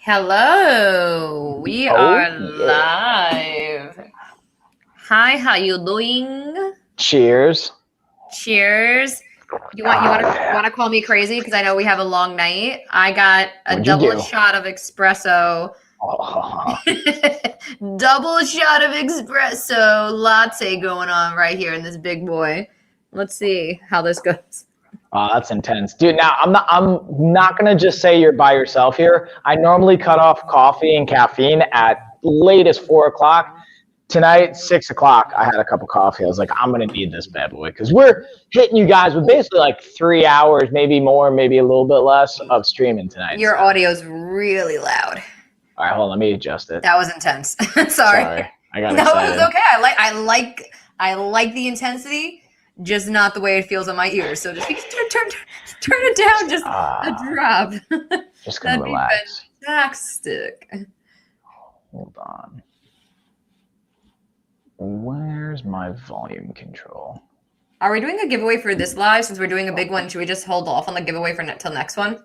Hello, we Oh, are yeah. live. Hi, how you doing? Cheers. Cheers. You want you Oh, want to yeah. want to call me crazy because I know we have a long night. I got a What'd you double do? shot of espresso. Oh, Double shot of espresso latte going on right here in this big boy. Let's see how this goes. that's intense, dude. Now I'm not gonna just say you're by yourself here. I normally cut off coffee and caffeine at latest 4 o'clock. Tonight, 6 o'clock, I had a cup of coffee. I was like, I'm gonna need this bad boy because we're hitting you guys with basically like 3 hours, maybe more, maybe a little bit less of streaming tonight. Your So, audio's really loud. all right, hold on, let me adjust it. That was intense. Sorry. Sorry, I got No, it was excited. okay. I like the intensity, just not the way it feels on my ears. So just turn it down just a drop. Just gonna That'd be relax. fantastic. Hold on. Where's my volume control? Are we doing a giveaway for this live? Since we're doing a big one, should we just hold off on the giveaway for till next one?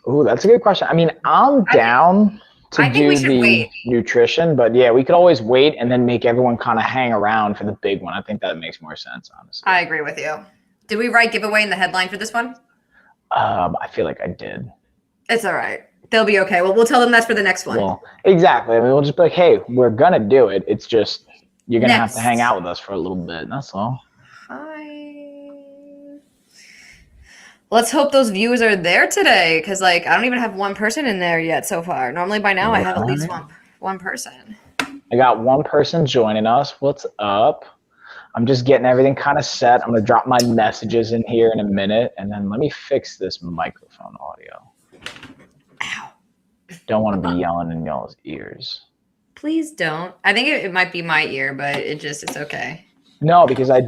Ooh, that's a good question. I mean, I'm down to I think we do should the wait. nutrition, but yeah, we could always wait and then make everyone kind of hang around for the big one. I think that makes more sense, honestly. I agree with you. Did we write giveaway in the headline for this one? I feel like I did. It's all right. They'll be okay. Well, we'll tell them that's for the next one. Well, exactly. I mean, we'll just be like, hey, we're gonna do it. It's just you're gonna have to hang Next. out with us for a little bit. That's all. Hi. Let's hope those viewers are there today, because like I don't even have one person in there yet so far. Normally by now I have at least one person. I got one person joining us. What's up? I'm just getting everything kind of set. I'm gonna drop my messages in here in a minute, and then let me fix this microphone audio. Ow. Don't want to be yelling in y'all's ears. Please don't. I think it might be my ear, but it's okay. No, because I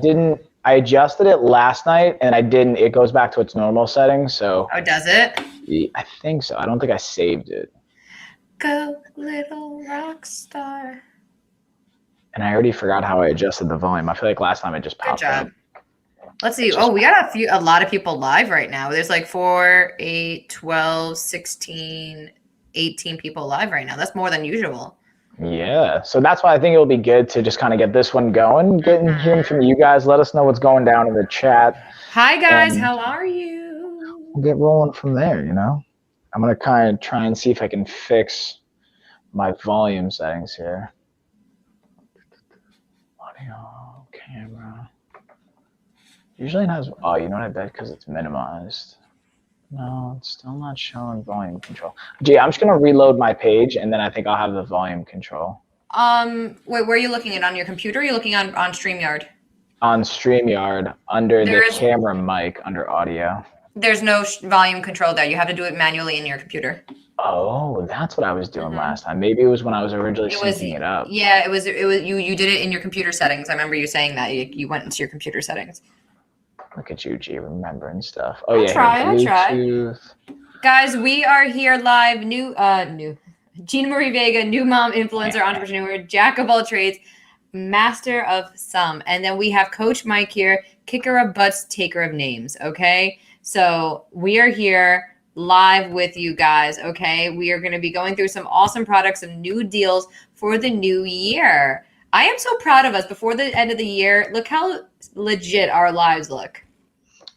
adjusted it last night and I didn't. It goes back to its normal settings. So. Oh, does it? I think so. I don't think I saved it. Go little rock star. And I already forgot how I adjusted the volume. I feel like last time it just popped up. Let's see. Oh, we got a lot of people live right now. There's like 4, 8, 12, 16, 18 people live right now. That's more than usual. Yeah. So that's why I think it'll be good to just kind of get this one going, hearing from you guys. Let us know what's going down in the chat. Hi, guys. How are you? We'll get rolling from there, you know? I'm going to kind of try and see if I can fix my volume settings here. Audio, camera. Usually it has, oh, you know what, I bet because it's minimized. No, it's still not showing volume control. Gee, I'm just going to reload my page, and then I think I'll have the volume control. Wait, where are you looking at? On your computer? Or are you looking on StreamYard? On StreamYard, under the camera mic, under audio. There's no volume control there. You have to do it manually in your computer. Oh, that's what I was doing last time. Maybe it was when I was originally syncing it up. Yeah, it was you did it in your computer settings. I remember you saying that you went into your computer settings. Look at you, G, remembering stuff. Oh, yeah. I try. Guys, we are here live. New Gina Marie Vega, new mom, influencer, entrepreneur, jack of all trades, master of some. And then we have Coach Mike here, kicker of butts, taker of names. Okay. So we are here live with you guys. Okay. We are going to be going through some awesome products and new deals for the new year. I am so proud of us. Before the end of the year, look how legit our lives look.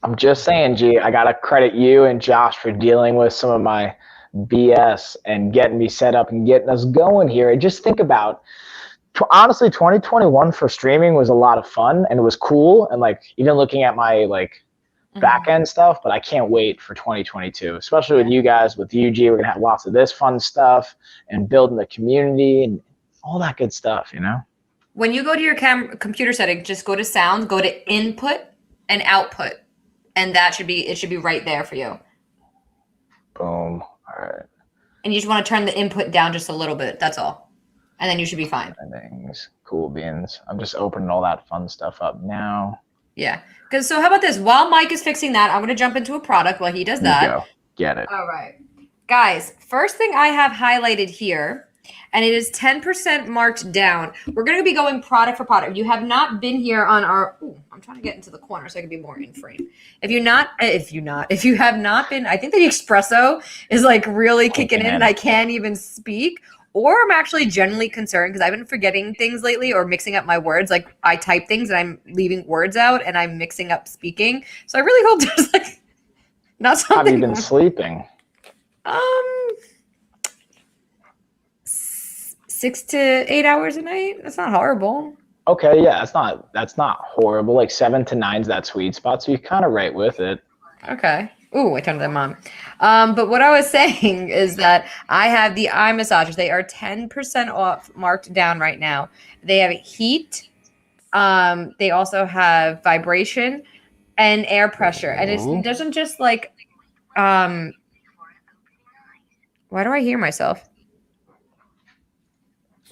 I'm just saying, G, I got to credit you and Josh for dealing with some of my BS and getting me set up and getting us going here. And just think about, honestly, 2021 for streaming was a lot of fun and it was cool. And like, even looking at my like back end stuff, but I can't wait for 2022, especially with you guys, with UG. We're going to have lots of this fun stuff and building the community and all that good stuff, you know? When you go to your computer setting, just go to sound, go to input and output. And it should be right there for you. Boom. All right. And you just want to turn the input down just a little bit. That's all. And then you should be fine. Things, cool beans. I'm just opening all that fun stuff up now. Yeah. So how about this? While Mike is fixing that, I'm going to jump into a product while he does that. Go. Get it. All right. Guys, first thing I have highlighted here and it is 10% marked down. We're going to be going product for product. If you have not been here on our, I'm trying to get into the corner so I can be more in frame. If you have not been, I think the espresso is like really kicking in and I can't even speak. Or I'm actually genuinely concerned because I've been forgetting things lately or mixing up my words. Like I type things and I'm leaving words out and I'm mixing up speaking. So I really hope there's like not something. Have you been sleeping? 6 to 8 hours a night. That's not horrible. Okay, yeah, that's not horrible. Like 7 to 9's that sweet spot, so you're kind of right with it. Okay. Ooh, I turned them on. But what I was saying is that I have the eye massagers. They are 10% off, marked down right now. They have heat. They also have vibration and air pressure. And it doesn't just like, why do I hear myself?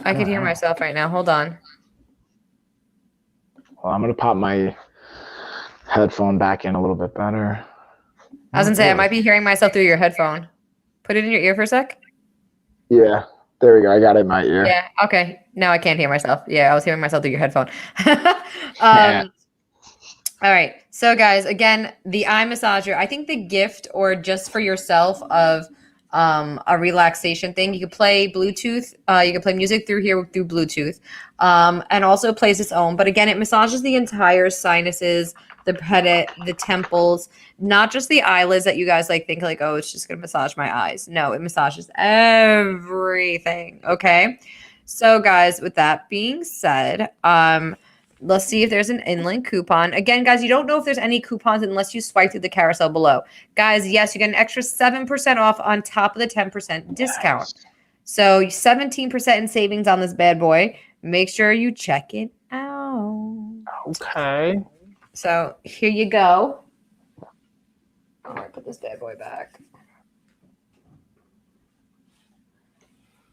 I could hear myself right now. Hold on. Well, I'm going to pop my headphone back in a little bit better. I was going to say, I might be hearing myself through your headphone. Put it in your ear for a sec. Yeah, there we go. I got it in my ear. Yeah, okay. Now I can't hear myself. Yeah, I was hearing myself through your headphone. All right. So, guys, again, the eye massager, I think the gift or just for yourself of a relaxation thing, you could play Bluetooth. You can play music through here through Bluetooth and also plays its own. But, again, it massages the entire sinuses, the head, the temples, not just the eyelids that you guys like think like, oh, it's just going to massage my eyes. No, it massages everything. Okay. So, guys, with that being said, let's see if there's an inlink coupon. Again, guys, you don't know if there's any coupons unless you swipe through the carousel below. Guys, yes, you get an extra 7% off on top of the 10% discount. Nice. So 17% in savings on this bad boy. Make sure you check it out. Okay. So here you go. All right, put this bad boy back.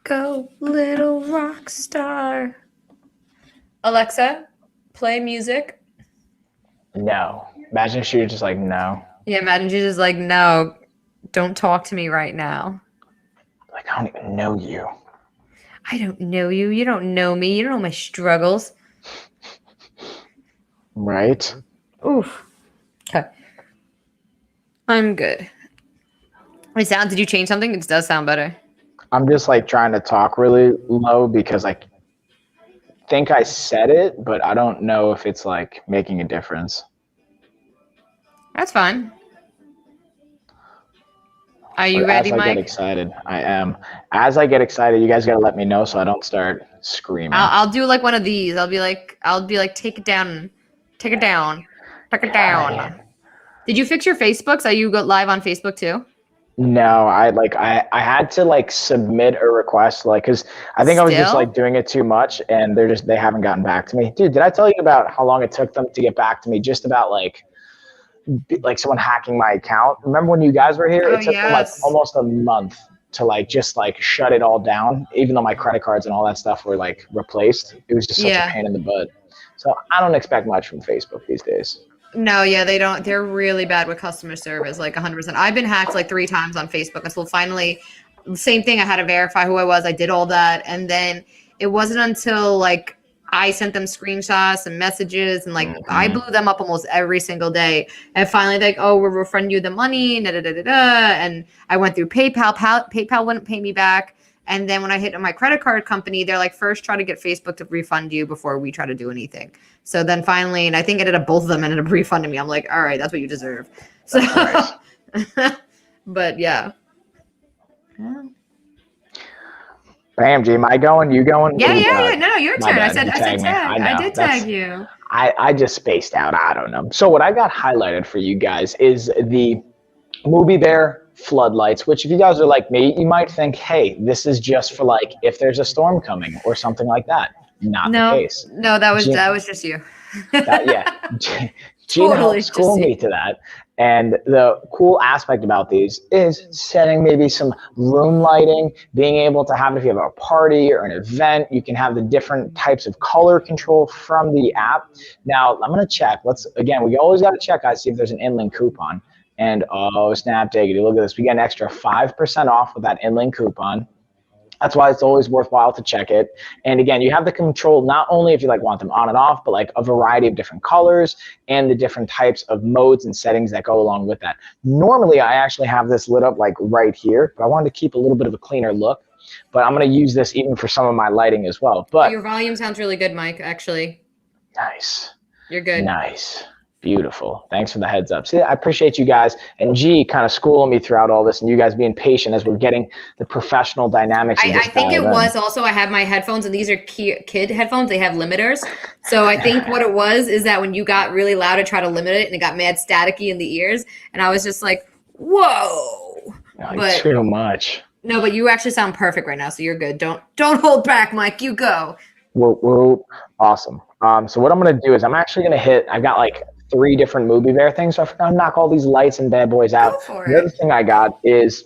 Go, little rock star. Alexa, play music. No. Imagine if she was just like, no. Yeah, imagine she's just like, no, don't talk to me right now. Like, I don't even know you. I don't know you. You don't know me. You don't know my struggles. Right? Oof. Okay. I'm good. Did you change something? It does sound better. I'm just like trying to talk really low because I think I said it, but I don't know if it's like making a difference. That's fine. Are you ready, Mike? As I get excited, I am. As I get excited, you guys gotta let me know so I don't start screaming. I'll do like one of these. I'll be like, take it down, take it down, take it down. Did you fix your Facebooks? Are you live on Facebook too? No, I had to like submit a request, like, cause I think I was just like doing it too much, and they haven't gotten back to me. Dude, did I tell you about how long it took them to get back to me? Just about like someone hacking my account. Remember when you guys were here? It took them like almost a month to like just like shut it all down, even though my credit cards and all that stuff were like replaced. It was just such a pain in the butt. So I don't expect much from Facebook these days. No, yeah, they don't. They're really bad with customer service, like 100%. I've been hacked like 3 times on Facebook. And so finally, same thing. I had to verify who I was. I did all that. And then it wasn't until like I sent them screenshots and messages and like I blew them up almost every single day. And finally, like, oh, we'll refund you the money. And I went through PayPal. PayPal wouldn't pay me back. And then when I hit my credit card company, they're like, first try to get Facebook to refund you before we try to do anything. So then finally, and I think both of them ended up refunding me. I'm like, all right, that's what you deserve. So, but yeah. Bam, G, am I going? You going? Yeah. No, your turn. I said tag. I did tag you. I just spaced out. I don't know. So what I got highlighted for you guys is the Movie Bear floodlights, which if you guys are like me, you might think, hey, this is just for like if there's a storm coming or something like that. Not the case. No, that was just you. Gina Totally helped school me to that. And the cool aspect about these is setting maybe some room lighting, being able to have, if you have a party or an event, you can have the different types of color control from the app. Now, I'm going to check. We always got to check, guys, see if there's an in-link coupon. And oh, snap diggity, look at this. We get an extra 5% off with that in-link coupon. That's why it's always worthwhile to check it. And again, you have the control not only if you like want them on and off, but like a variety of different colors and the different types of modes and settings that go along with that. Normally, I actually have this lit up like right here, but I wanted to keep a little bit of a cleaner look. But I'm going to use this even for some of my lighting as well. But your volume sounds really good, Mike, actually. Nice. You're good. Nice. Beautiful. Thanks for the heads up. See, I appreciate you guys and G kind of schooling me throughout all this and you guys being patient as we're getting the professional dynamics. I think it was also, I have my headphones and these are kid headphones. They have limiters. So I think what it was is that when you got really loud to try to limit it and it got mad staticky in the ears. And I was just like, whoa. But too much. No, but you actually sound perfect right now. So you're good. Don't hold back, Mike. You go. Whoa. Awesome. So what I'm going to do is I'm actually going to hit, I've got like 3 different movie bear things. So I'm going to knock all these lights and bad boys out. The other thing I got is,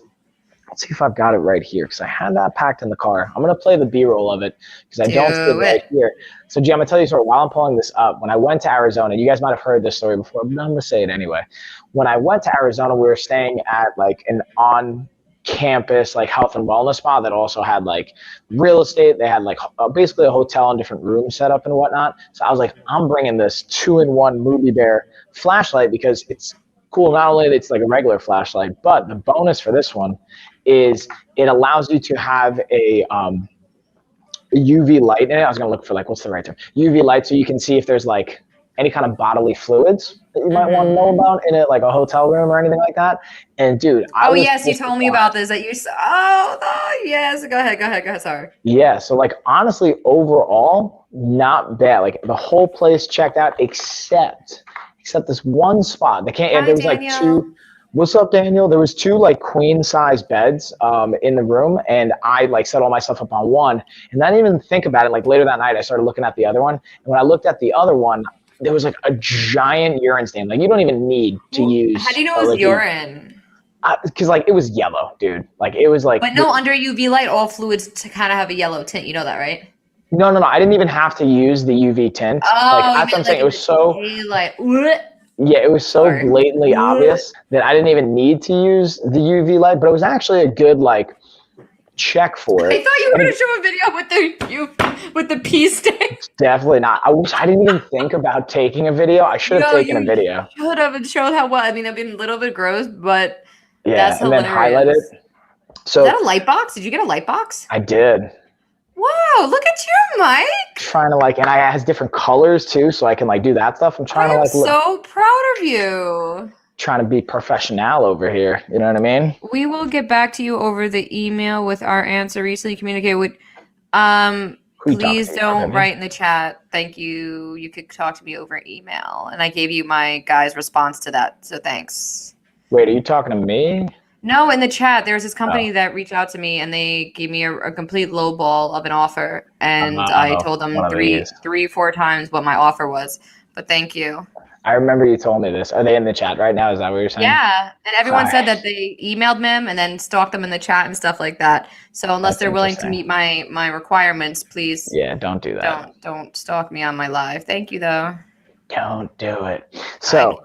let's see if I've got it right here because I had that packed in the car. I'm going to play the B-roll of it because I don't see it right here. So G, I'm going to tell you a story while I'm pulling this up. When I went to Arizona, you guys might have heard this story before, but I'm going to say it anyway. When I went to Arizona, we were staying at like an on-campus like health and wellness spa that also had like real estate. They had like basically a hotel and different rooms set up and whatnot. So I was like, I'm bringing this 2-in-1 Movie Bear flashlight because it's cool. Not only it's like a regular flashlight, but the bonus for this one is it allows you to have a UV light in it. I was gonna look for like, what's the right term? UV light, so you can see if there's like any kind of bodily fluids that you might want to know about in it, like a hotel room or anything like that. And dude, you told me about this. That you yes. Go ahead. Sorry. Yeah. So like honestly, overall, not bad. Like the whole place checked out except this one spot. There was like 2. What's up, Daniel? There was 2 like queen size beds in the room, and I like set all my stuff up on one. And I didn't even think about it. Like later that night, I started looking at the other one, and when I looked at the other one, there was like a giant urine stain. Like you don't even need to use. How do you know it was urine? Because like it was yellow, dude. Like it was like. But no, under UV light, all fluids to kind of have a yellow tint. You know that, right? No. I didn't even have to use the UV tint. Oh, like that's what I'm saying. It was so. Like, yeah, it was so blatantly obvious that I didn't even need to use the UV light. But it was actually a good like check for it. I thought you were going to show a video with the pee stain. Definitely not. I didn't even think about taking a video. I should have taken a video. Should have showed how well. I mean, I've been a little bit gross, but yeah, that's and hilarious. Then highlight it. So is that a light box? Did you get a light box? I did. Wow, look at you, Mike. Trying to like, and it has different colors too, so I can like do that stuff. I'm trying to like. I'm so proud of you. Trying to be professional over here. You know what I mean? We will get back to you over the email with our answer. Recently communicated with. Please don't write in the chat. Thank you. You could talk to me over email, and I gave you my guy's response to that. So thanks. Wait, are you talking to me? No, in the chat, there's this company that reached out to me, and they gave me a complete low ball of an offer, and I told them 4 times what my offer was. But thank you. I remember you told me this. Are they in the chat right now? Is that what you're saying? Yeah, and everyone said that they emailed them and then stalked them in the chat and stuff like that. So unless they're willing to meet my requirements, please. Yeah, don't do that. Don't stalk me on my live. Thank you, though. Don't do it. So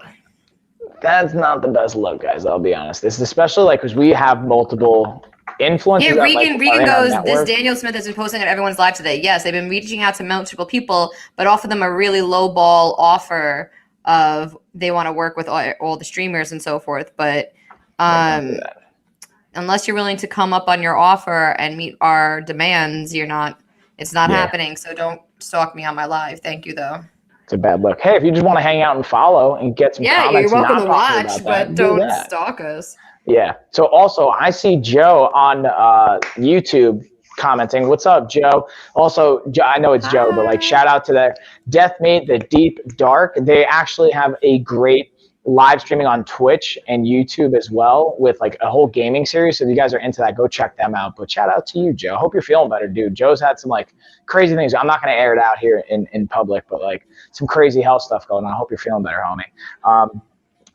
that's not the best look, guys. I'll be honest. This is especially like because we have multiple influencers. Yeah, Regan goes, this Daniel Smith has been posting on everyone's live today. Yes, they've been reaching out to multiple people, but offer them a really low ball offer of they want to work with all the streamers and so forth. But unless you're willing to come up on your offer and meet our demands, it's not happening. So don't stalk me on my live. Thank you, though. It's a bad look. Hey, if you just want to hang out and follow and get some comments, you're welcome to watch, but don't stalk us. Yeah. So also, I see Joe on YouTube commenting. What's up, Joe? Also, I know it's Joe, but like shout out to the Death Meat, the Deep Dark. They actually have a great live streaming on Twitch and YouTube as well with like a whole gaming series. So if you guys are into that, go check them out. But shout out to you, Joe. Hope you're feeling better, dude. Joe's had some like crazy things. I'm not going to air it out here in public, but like some crazy health stuff going on. I hope you're feeling better, homie.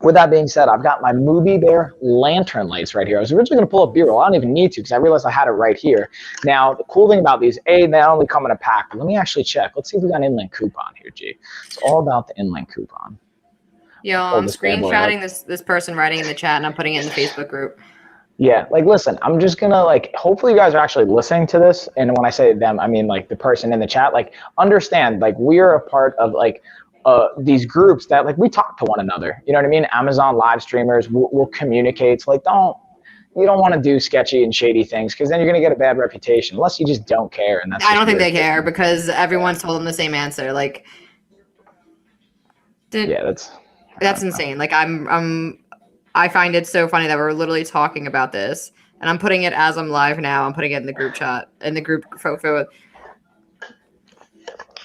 With that being said, I've got my Movie Bear lantern lights right here. I was originally going to pull up B-roll. I don't even need to because I realized I had it right here. Now, the cool thing about these, they not only come in a pack, but let me actually check. Let's see if we got an inlink coupon here, G. It's all about the inlink coupon. Yo, I'm screenshotting this person writing in the chat, and I'm putting it in the Facebook group. Yeah, like listen, I'm just gonna like hopefully you guys are actually listening to this. And when I say them, I mean like the person in the chat, like understand like we are a part of like these groups that like we talk to one another. You know what I mean? Amazon live streamers will communicate. So, like you don't want to do sketchy and shady things because then you're gonna get a bad reputation unless you just don't care. And that's I don't think they care because everyone's told them the same answer. Like, yeah, that's insane. Like I find it so funny that we're literally talking about this, and I'm putting it as I'm live now. I'm putting it in the group chat, in the group photo.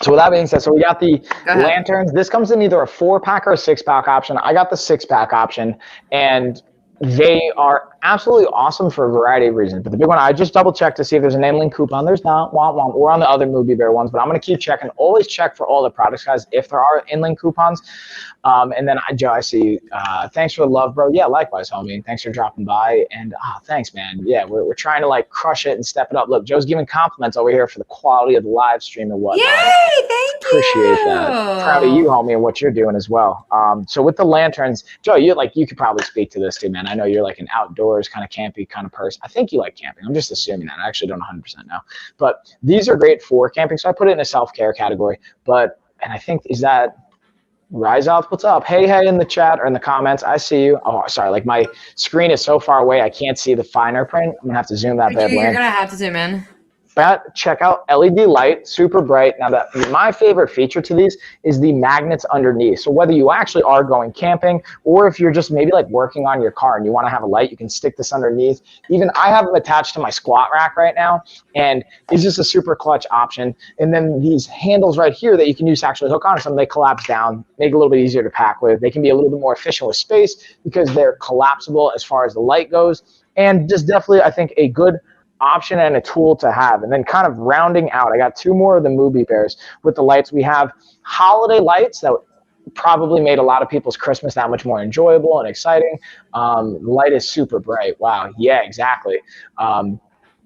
So with that being said, so we got the lanterns. This comes in either a 4-pack or a 6-pack option. I got the 6-pack option, and they are absolutely awesome for a variety of reasons. But the big one, I just double checked to see if there's a name link coupon. There's not. We're on the other Movie Bear ones, but I'm going to keep checking. Always check for all the products, guys, if there are in-link coupons. And then, Joe, I see. Thanks for the love, bro. Yeah, likewise, homie. Thanks for dropping by. And thanks, man. Yeah, we're trying to like crush it and step it up. Look, Joe's giving compliments over here for the quality of the live stream and whatnot. Yay! Thank you. Appreciate that. Proud of you, homie, and what you're doing as well. So with the lanterns, Joe, you could probably speak to this too, man. I know you're like an outdoors kind of campy kind of person. I think you like camping. I'm just assuming that. I actually don't 100% know. But these are great for camping. So I put it in a self-care category. And I think, is that Rise Up? What's up? Hey in the chat or in the comments. I see you. Oh, sorry. Like my screen is so far away, I can't see the finer print. I'm going to have to zoom that bad. You're going to have to zoom in. But check out LED light, super bright. Now my favorite feature to these is the magnets underneath. So whether you actually are going camping or if you're just maybe like working on your car and you want to have a light, you can stick this underneath. Even I have them attached to my squat rack right now, and it's just a super clutch option. And then these handles right here that you can use to actually hook on something, they collapse down, make it a little bit easier to pack with. They can be a little bit more efficient with space because they're collapsible as far as the light goes. And just definitely, I think, a good option and a tool to have. And then kind of rounding out, I got 2 more of the Movie Bears with the lights. We have holiday lights that probably made a lot of people's Christmas that much more enjoyable and exciting. The light is super bright. Wow. Yeah, exactly.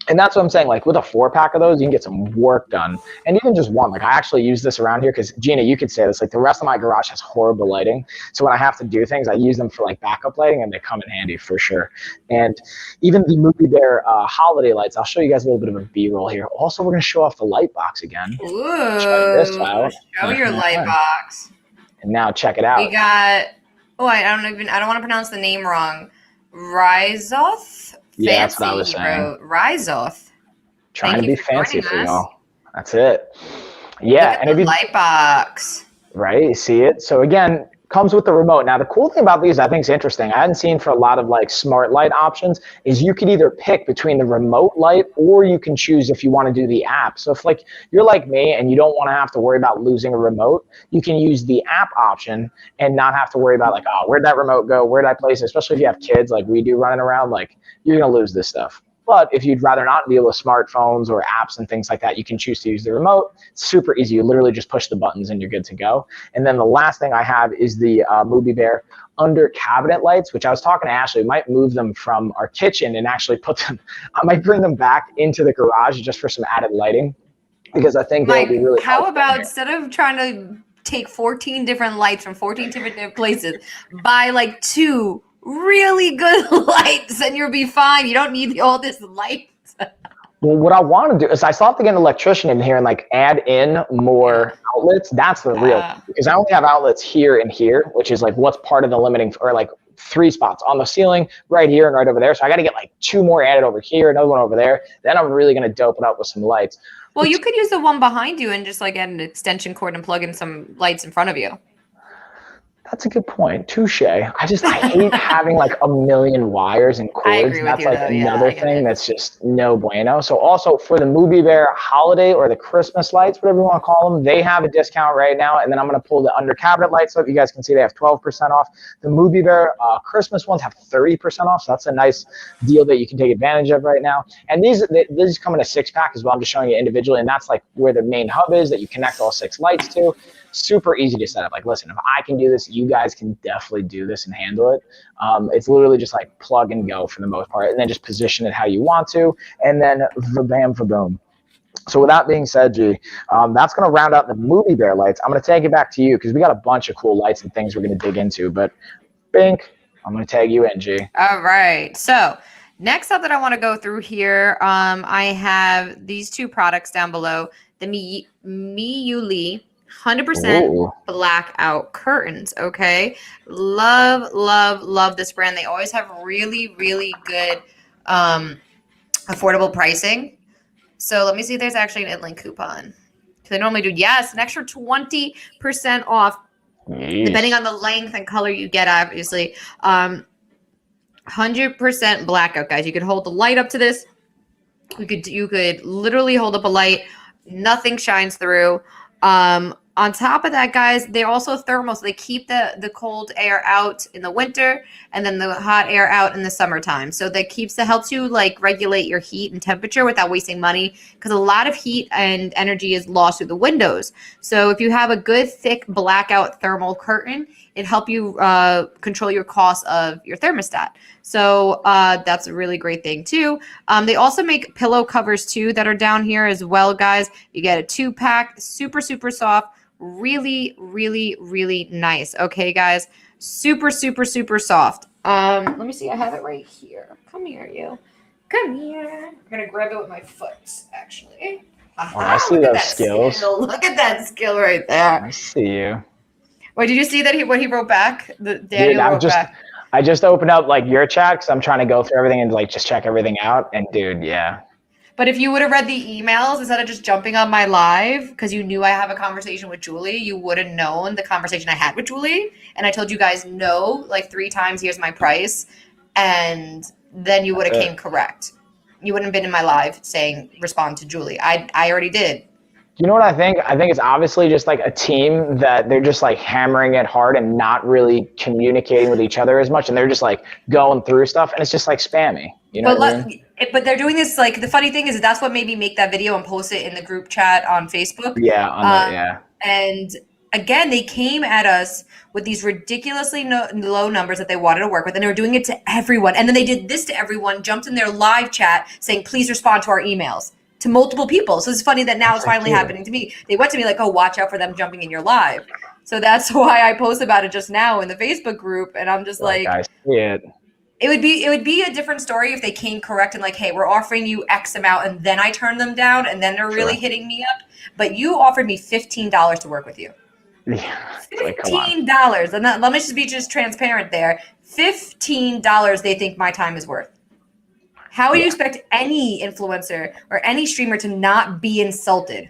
And that's what I'm saying. Like with a 4-pack of those, you can get some work done. And even just one, like I actually use this around here because Gina, you could say this, like the rest of my garage has horrible lighting. So when I have to do things, I use them for like backup lighting and they come in handy for sure. And even the Movie Bear holiday lights, I'll show you guys a little bit of a B-roll here. Also, we're going to show off the light box again. Ooh, check this out. Show your light box. And now check it out. We got, I don't want to pronounce the name wrong. Rizoth? Yeah, that's what I was saying. Rizoth. Trying to be fancy for y'all. That's it. Yeah. And the light box. Right. You see it. So again, comes with the remote. Now, the cool thing about these, I think is interesting. I hadn't seen for a lot of like smart light options is you could either pick between the remote light or you can choose if you want to do the app. So if like you're like me and you don't want to have to worry about losing a remote, you can use the app option and not have to worry about like, oh, where'd that remote go? Where'd I place it? Especially if you have kids like we do running around, like you're going to lose this stuff. But if you'd rather not deal with smartphones or apps and things like that, you can choose to use the remote. It's super easy. You literally just push the buttons and you're good to go. And then the last thing I have is the Movie Bear under cabinet lights, which I was talking to Ashley. We might move them from our kitchen and actually put them, I might bring them back into the garage just for some added lighting because I think they'll be really helpful. How about instead of trying to take 14 different lights from 14 different places, buy like 2 really good lights and you'll be fine. You don't need all this lights. Well, what I want to do is I still have to get an electrician in here and like add in more outlets. That's the real because I only have outlets here and here, which is like what's part of the limiting or like 3 spots on the ceiling right here and right over there. So I got to get like 2 more added over here, another one over there. Then I'm really going to dope it up with some lights. Well, you could use the one behind you and just like add an extension cord and plug in some lights in front of you. That's a good point. Touche. I hate having like a million wires and cords. I agree with that's you, like though. another thing that's just no bueno. So also for the Movie Bear holiday or the Christmas lights, whatever you want to call them, they have a discount right now. And then I'm going to pull the under cabinet lights up. You guys can see they have 12% off. The Movie Bear Christmas ones have 30% off. So that's a nice deal that you can take advantage of right now. And these come in a 6-pack as well. I'm just showing you individually. And that's like where the main hub is that you connect all 6 lights to. Super easy to set up. Like, listen, if I can do this, you guys can definitely do this and handle it. It's literally just like plug and go for the most part, and then just position it how you want to, and then va-bam, va-boom. So with that being said, G, that's going to round out the Movie Bear lights. I'm going to take it back to you because we got a bunch of cool lights and things we're going to dig into. But Bink, I'm going to tag you in, G. All right. So Next up that I want to go through here, I have these two products down below. The Miyuli 100% blackout curtains, okay? Love, love, love this brand. They always have really, really good affordable pricing. So let me see if there's actually an InLink coupon. They normally do, yes, an extra 20% off, depending on the length and color you get, obviously. 100% blackout, guys. You could hold the light up to this. You could literally hold up a light. Nothing shines through. On top of that, guys, they're also thermal, so they keep the cold air out in the winter and then the hot air out in the summertime. So that helps you like regulate your heat and temperature without wasting money, because a lot of heat and energy is lost through the windows. So if you have a good thick blackout thermal curtain, it helps you control your cost of your thermostat. So that's a really great thing too. They also make pillow covers too that are down here as well, guys. You get a 2-pack, super, super soft. Really, really, really nice. Okay, guys. Super, super, super soft. Let me see. I have it right here. Come here, you. Come here. I'm going to grab it with my foot, actually. Oh, I see those skills. Skill. Look at that skill right there. I see you. Wait, did you see that what he wrote back? Daniel wrote back. I just opened up like your chat because I'm trying to go through everything and like just check everything out. And dude, yeah. But if you would have read the emails instead of just jumping on my live, because you knew I have a conversation with Julie, you would have known the conversation I had with Julie. And I told you guys no, like 3 times, here's my price. And then you would have came correct. You wouldn't have been in my live saying, respond to Julie. I already did. You know what I think? I think it's obviously just like a team that they're just like hammering it hard and not really communicating with each other as much. And they're just like going through stuff. And it's just like spammy. You know what I mean? But they're doing this, like, the funny thing is that's what made me make that video and post it in the group chat on Facebook. Yeah, And again, they came at us with these ridiculously low numbers that they wanted to work with, and they were doing it to everyone. And then they did this to everyone, jumped in their live chat saying, please respond to our emails, to multiple people. So it's funny that now it's finally happening to me. They went to me like, oh, watch out for them jumping in your live. So that's why I post about it just now in the Facebook group. And I'm just like, I see it. It would be a different story if they came correct and like, hey, we're offering you X amount, and then I turn them down, and then they're really hitting me up. But you offered me $15 to work with you. Yeah, $15, and let me just be transparent there. $15 they think my time is worth. How would you expect any influencer or any streamer to not be insulted?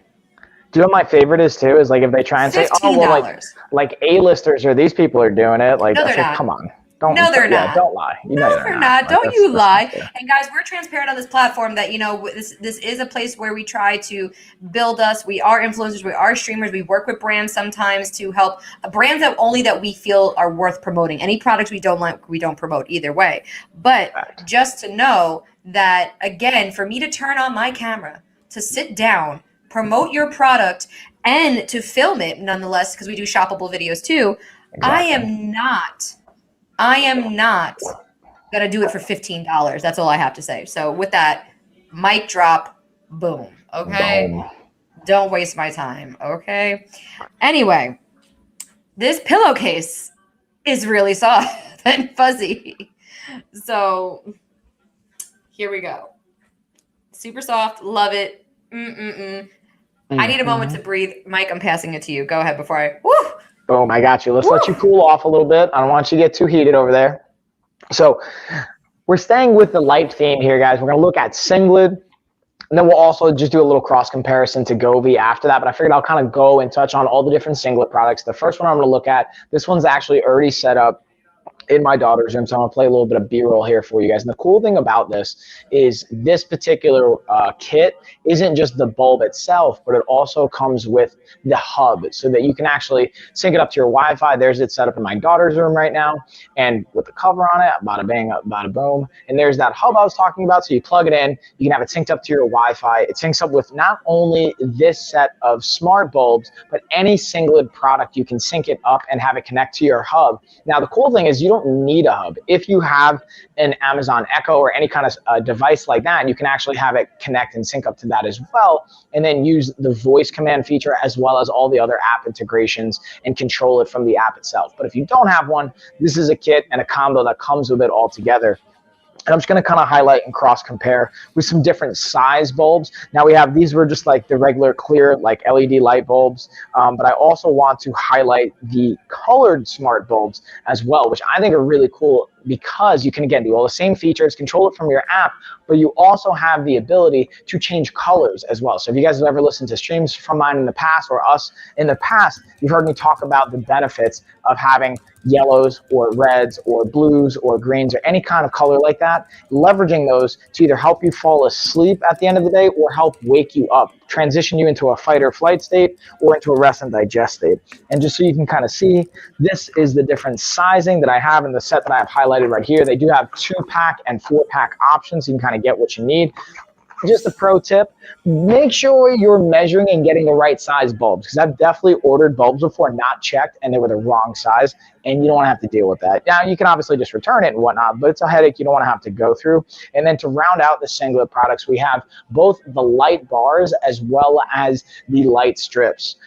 Do you know what my favorite is too? Is like if they try and say, oh, well, like A-listers or these people are doing it. Like, no, they're not. Come on. No, they're not. Don't lie. No, they're not. Don't you lie. And guys, we're transparent on this platform that, you know, this is a place where we try to build us. We are influencers. We are streamers. We work with brands sometimes to help brands that we feel are worth promoting. Any products we don't like, we don't promote either way. But just to know that, again, for me to turn on my camera, to sit down, promote your product, and to film it nonetheless, because we do shoppable videos too, I am not going to do it for $15. That's all I have to say. So with that, mic drop, boom. Okay? Boom. Don't waste my time. Okay? Anyway, this pillowcase is really soft and fuzzy. So here we go. Super soft. Love it. I need a moment to breathe. Mike, I'm passing it to you. Go ahead before I... Woo! Boom, I got you. Let's let you cool off a little bit. I don't want you to get too heated over there. So we're staying with the light theme here, guys. We're going to look at singlet, and then we'll also just do a little cross comparison to Govee after that. But I figured I'll kind of go and touch on all the different singlet products. The first one I'm going to look at, this one's actually already set up in my daughter's room, so I'm going to play a little bit of B-roll here for you guys. And the cool thing about this is this particular kit isn't just the bulb itself, but it also comes with the hub so that you can actually sync it up to your Wi-Fi. There's it set up in my daughter's room right now, and with the cover on it, bada bang, bada boom. And there's that hub I was talking about, so you plug it in, you can have it synced up to your Wi-Fi. It syncs up with not only this set of smart bulbs, but any singlet product, you can sync it up and have it connect to your hub. Now, the cool thing is you don't need a hub. If you have an Amazon Echo or any kind of device like that, you can actually have it connect and sync up to that as well, and then use the voice command feature as well as all the other app integrations and control it from the app itself. But if you don't have one, this is a kit and a combo that comes with it all together. And I'm just going to kind of highlight and cross compare with some different size bulbs. Now these were just like the regular clear, like LED light bulbs. But I also want to highlight the colored smart bulbs as well, which I think are really cool because you can, again, do all the same features, control it from your app, but you also have the ability to change colors as well. So if you guys have ever listened to streams from mine in the past or us in the past, you've heard me talk about the benefits of having yellows or reds or blues or greens or any kind of color like that, leveraging those to either help you fall asleep at the end of the day or help wake you up, transition you into a fight or flight state or into a rest and digest state. And just so you can kind of see, this is the different sizing that I have in the set that I have highlighted right here. They do have 2-pack and 4-pack options, so you can kind of get what you need. Just a pro tip, make sure you're measuring and getting the right size bulbs, because I've definitely ordered bulbs before, not checked, and they were the wrong size, and you don't want to have to deal with that. Now, you can obviously just return it and whatnot, but it's a headache you don't want to have to go through. And then to round out the singlet products, we have both the light bars as well as the light strips.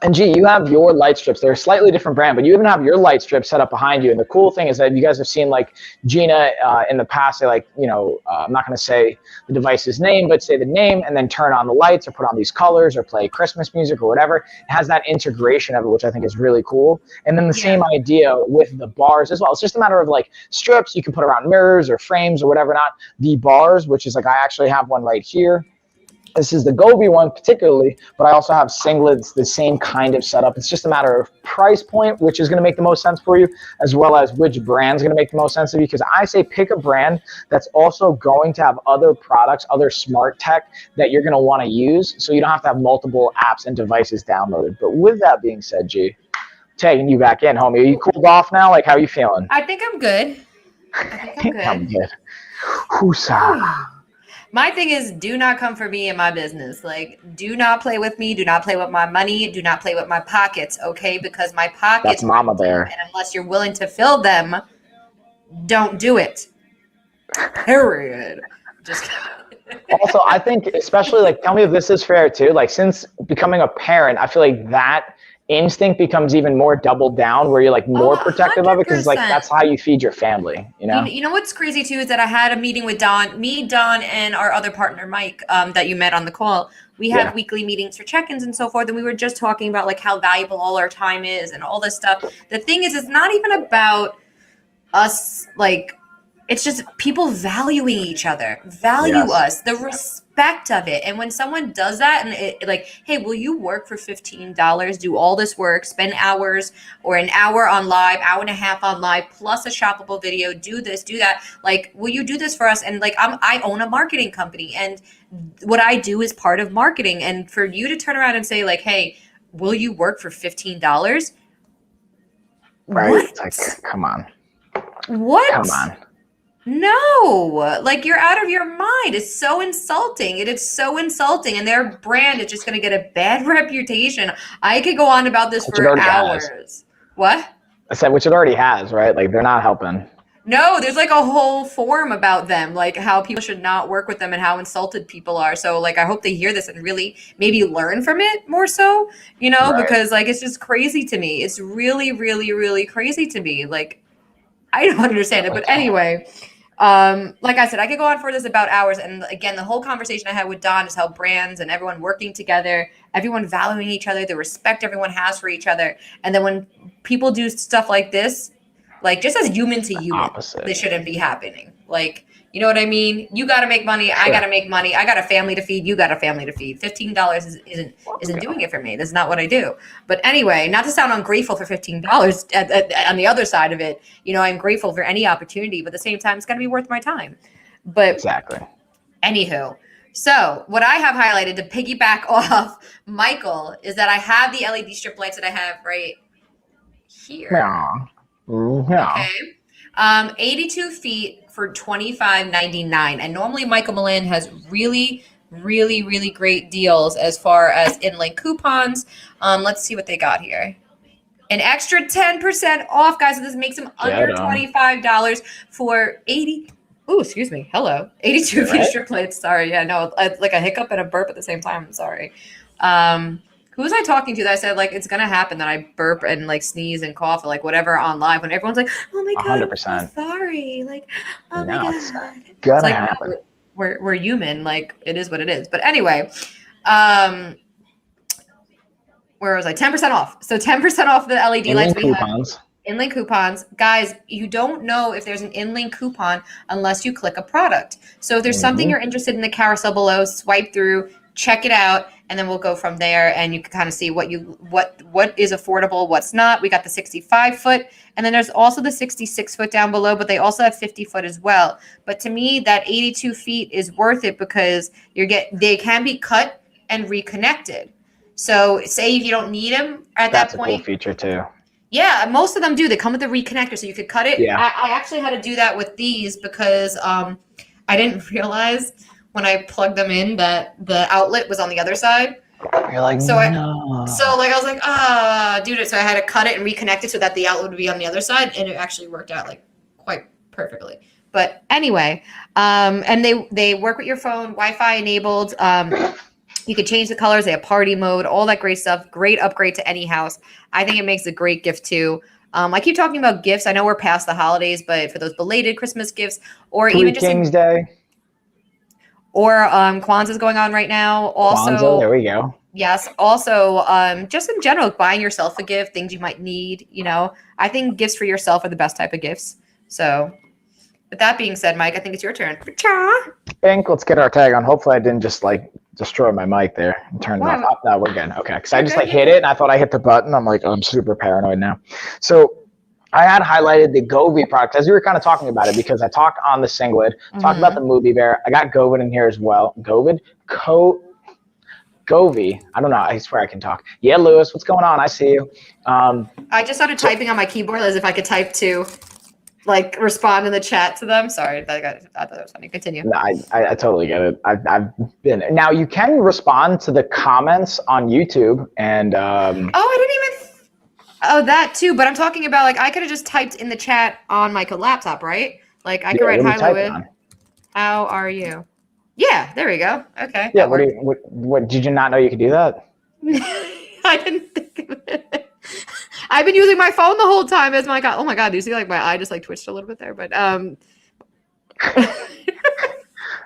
And G, you have your light strips. They're a slightly different brand, but you even have your light strips set up behind you. And the cool thing is that you guys have seen like Gina in the past, say like, I'm not going to say the device's name, but say the name and then turn on the lights or put on these colors or play Christmas music or whatever. It has that integration of it, which I think is really cool. And then the same idea with the bars as well. It's just a matter of like strips you can put around mirrors or frames or whatever not. The bars, which is like, I actually have one right here. This is the Gobi one particularly, but I also have singlets, the same kind of setup. It's just a matter of price point, which is going to make the most sense for you, as well as which brand's going to make the most sense for you. Because I say pick a brand that's also going to have other products, other smart tech that you're going to want to use, so you don't have to have multiple apps and devices downloaded. But with that being said, G, taking you back in, homie. Are you cooled off now? Like, how are you feeling? I think I'm good. I'm good. Whoosah. My thing is, do not come for me and my business. Like, do not play with me. Do not play with my money. Do not play with my pockets, okay? Because my pockets. That's Mama Bear. And unless you're willing to fill them, don't do it. Period. Just kidding. Also, I think, especially, like, tell me if this is fair too. Like, since becoming a parent, I feel like that instinct becomes even more doubled down, where you're like more protective of it, because like that's how you feed your family, you know. You know what's crazy too is that I had a meeting with Don, and our other partner Mike, that you met on the call. We have weekly meetings for check-ins and so forth, and we were just talking about like how valuable all our time is and all this stuff. The thing is, it's not even about us, like, it's just people valuing each other, us, the respect of it. And when someone does that and it, like, hey, will you work for $15, do all this work, spend hours or an hour on live, hour and a half on live, plus a shoppable video, do this, do that. Like, will you do this for us? And like, I own a marketing company, and what I do is part of marketing. And for you to turn around and say like, hey, will you work for $15? Right. What? It's like, come on. What? Come on. No, like, you're out of your mind. It's so insulting. It is so insulting. And their brand is just going to get a bad reputation. I could go on about this for hours. What? I said, which it already has, right? Like, they're not helping. No, there's like a whole forum about them, like how people should not work with them and how insulted people are. So like, I hope they hear this and really maybe learn from it more so, because like, it's just crazy to me. It's really, really, really crazy to me. Like, I don't understand it. But anyway, like I said, I could go on for this about hours. And again, the whole conversation I had with Don is how brands and everyone working together, everyone valuing each other, the respect everyone has for each other. And then when people do stuff like this, like, just as human to human, this shouldn't be happening. Like, you know what I mean? You got to make money. Sure. I got to make money. I got a family to feed. You got a family to feed. $15 isn't doing it for me. That's not what I do. But anyway, not to sound ungrateful for $15 on the other side of it. I'm grateful for any opportunity, but at the same time, it's got to be worth my time. But exactly. Anywho, so what I have highlighted to piggyback off Michael is that I have the LED strip lights that I have right here. Yeah. Okay. 82 feet for $25.99. And normally Michael Milan has really, really, really great deals as far as in-link coupons. Let's see what they got here. An extra 10% off, guys. So this makes them under $25 for 80. Oh, excuse me. Hello. 82 feet strip lights. Sorry. Yeah, no, like a hiccup and a burp at the same time. I'm sorry. who was I talking to that I said like it's gonna happen that I burp and like sneeze and cough or like whatever on live when everyone's like, oh my god, 100%. I'm so sorry, like oh my god, It's gonna like happen. no, we're human, like it is what it is. But anyway, where was I? 10% off. So 10% off the LED lights we coupons. have. In-link coupons. Guys, you don't know if there's an in-link coupon unless you click a product. So if there's something you're interested in the carousel below, swipe through, check it out, and then we'll go from there and you can kind of see what is affordable, what's not. We got the 65-foot, and then there's also the 66-foot down below, but they also have 50-foot as well. But to me, that 82 feet is worth it because they can be cut and reconnected. So say if you don't need them at that point. That's a cool feature too. Yeah, most of them do. They come with a reconnector, so you could cut it. Yeah. I actually had to do that with these because I didn't realize when I plugged them in that the outlet was on the other side. You're like, so no. I was like, dude. So I had to cut it and reconnect it so that the outlet would be on the other side, and it actually worked out like quite perfectly. But anyway, and they work with your phone, Wi-Fi enabled. You can change the colors. They have party mode, all that great stuff. Great upgrade to any house. I think it makes a great gift too. I keep talking about gifts. I know we're past the holidays, but for those belated Christmas gifts or even just King's Day. Or Kwanzaa's going on right now. Also, Kwanzaa, there we go. Yes. Also, just in general, buying yourself a gift, things you might need. You know, I think gifts for yourself are the best type of gifts. So, with that being said, Mike, I think it's your turn. Pink, let's get our tag on. Hopefully, I didn't just like destroy my mic there and turn it off. Oh, no, we're good. Okay, because I just like hit it and I thought I hit the button. I'm like, I'm super paranoid now. So I had highlighted the Govee product as we were kind of talking about it because I talked on the singlet, talked about the movie bear. I got Govee in here as well. Govee. I don't know. I swear I can talk. Yeah, Lewis, what's going on? I see you. I just started typing on my keyboard as if I could type to like respond in the chat to them. Sorry, I thought that was funny. Continue. No, I totally get it. I've been now. You can respond to the comments on YouTube, and I didn't even. That too. But I'm talking about like I could have just typed in the chat on my laptop, right? Like I could write hi Louis. How are you? Yeah, there we go. Okay. Yeah. What did you not know you could do that? I didn't think of it. I've been using my phone the whole time as my god. Oh my god, do you see like my eye just like twitched a little bit there? But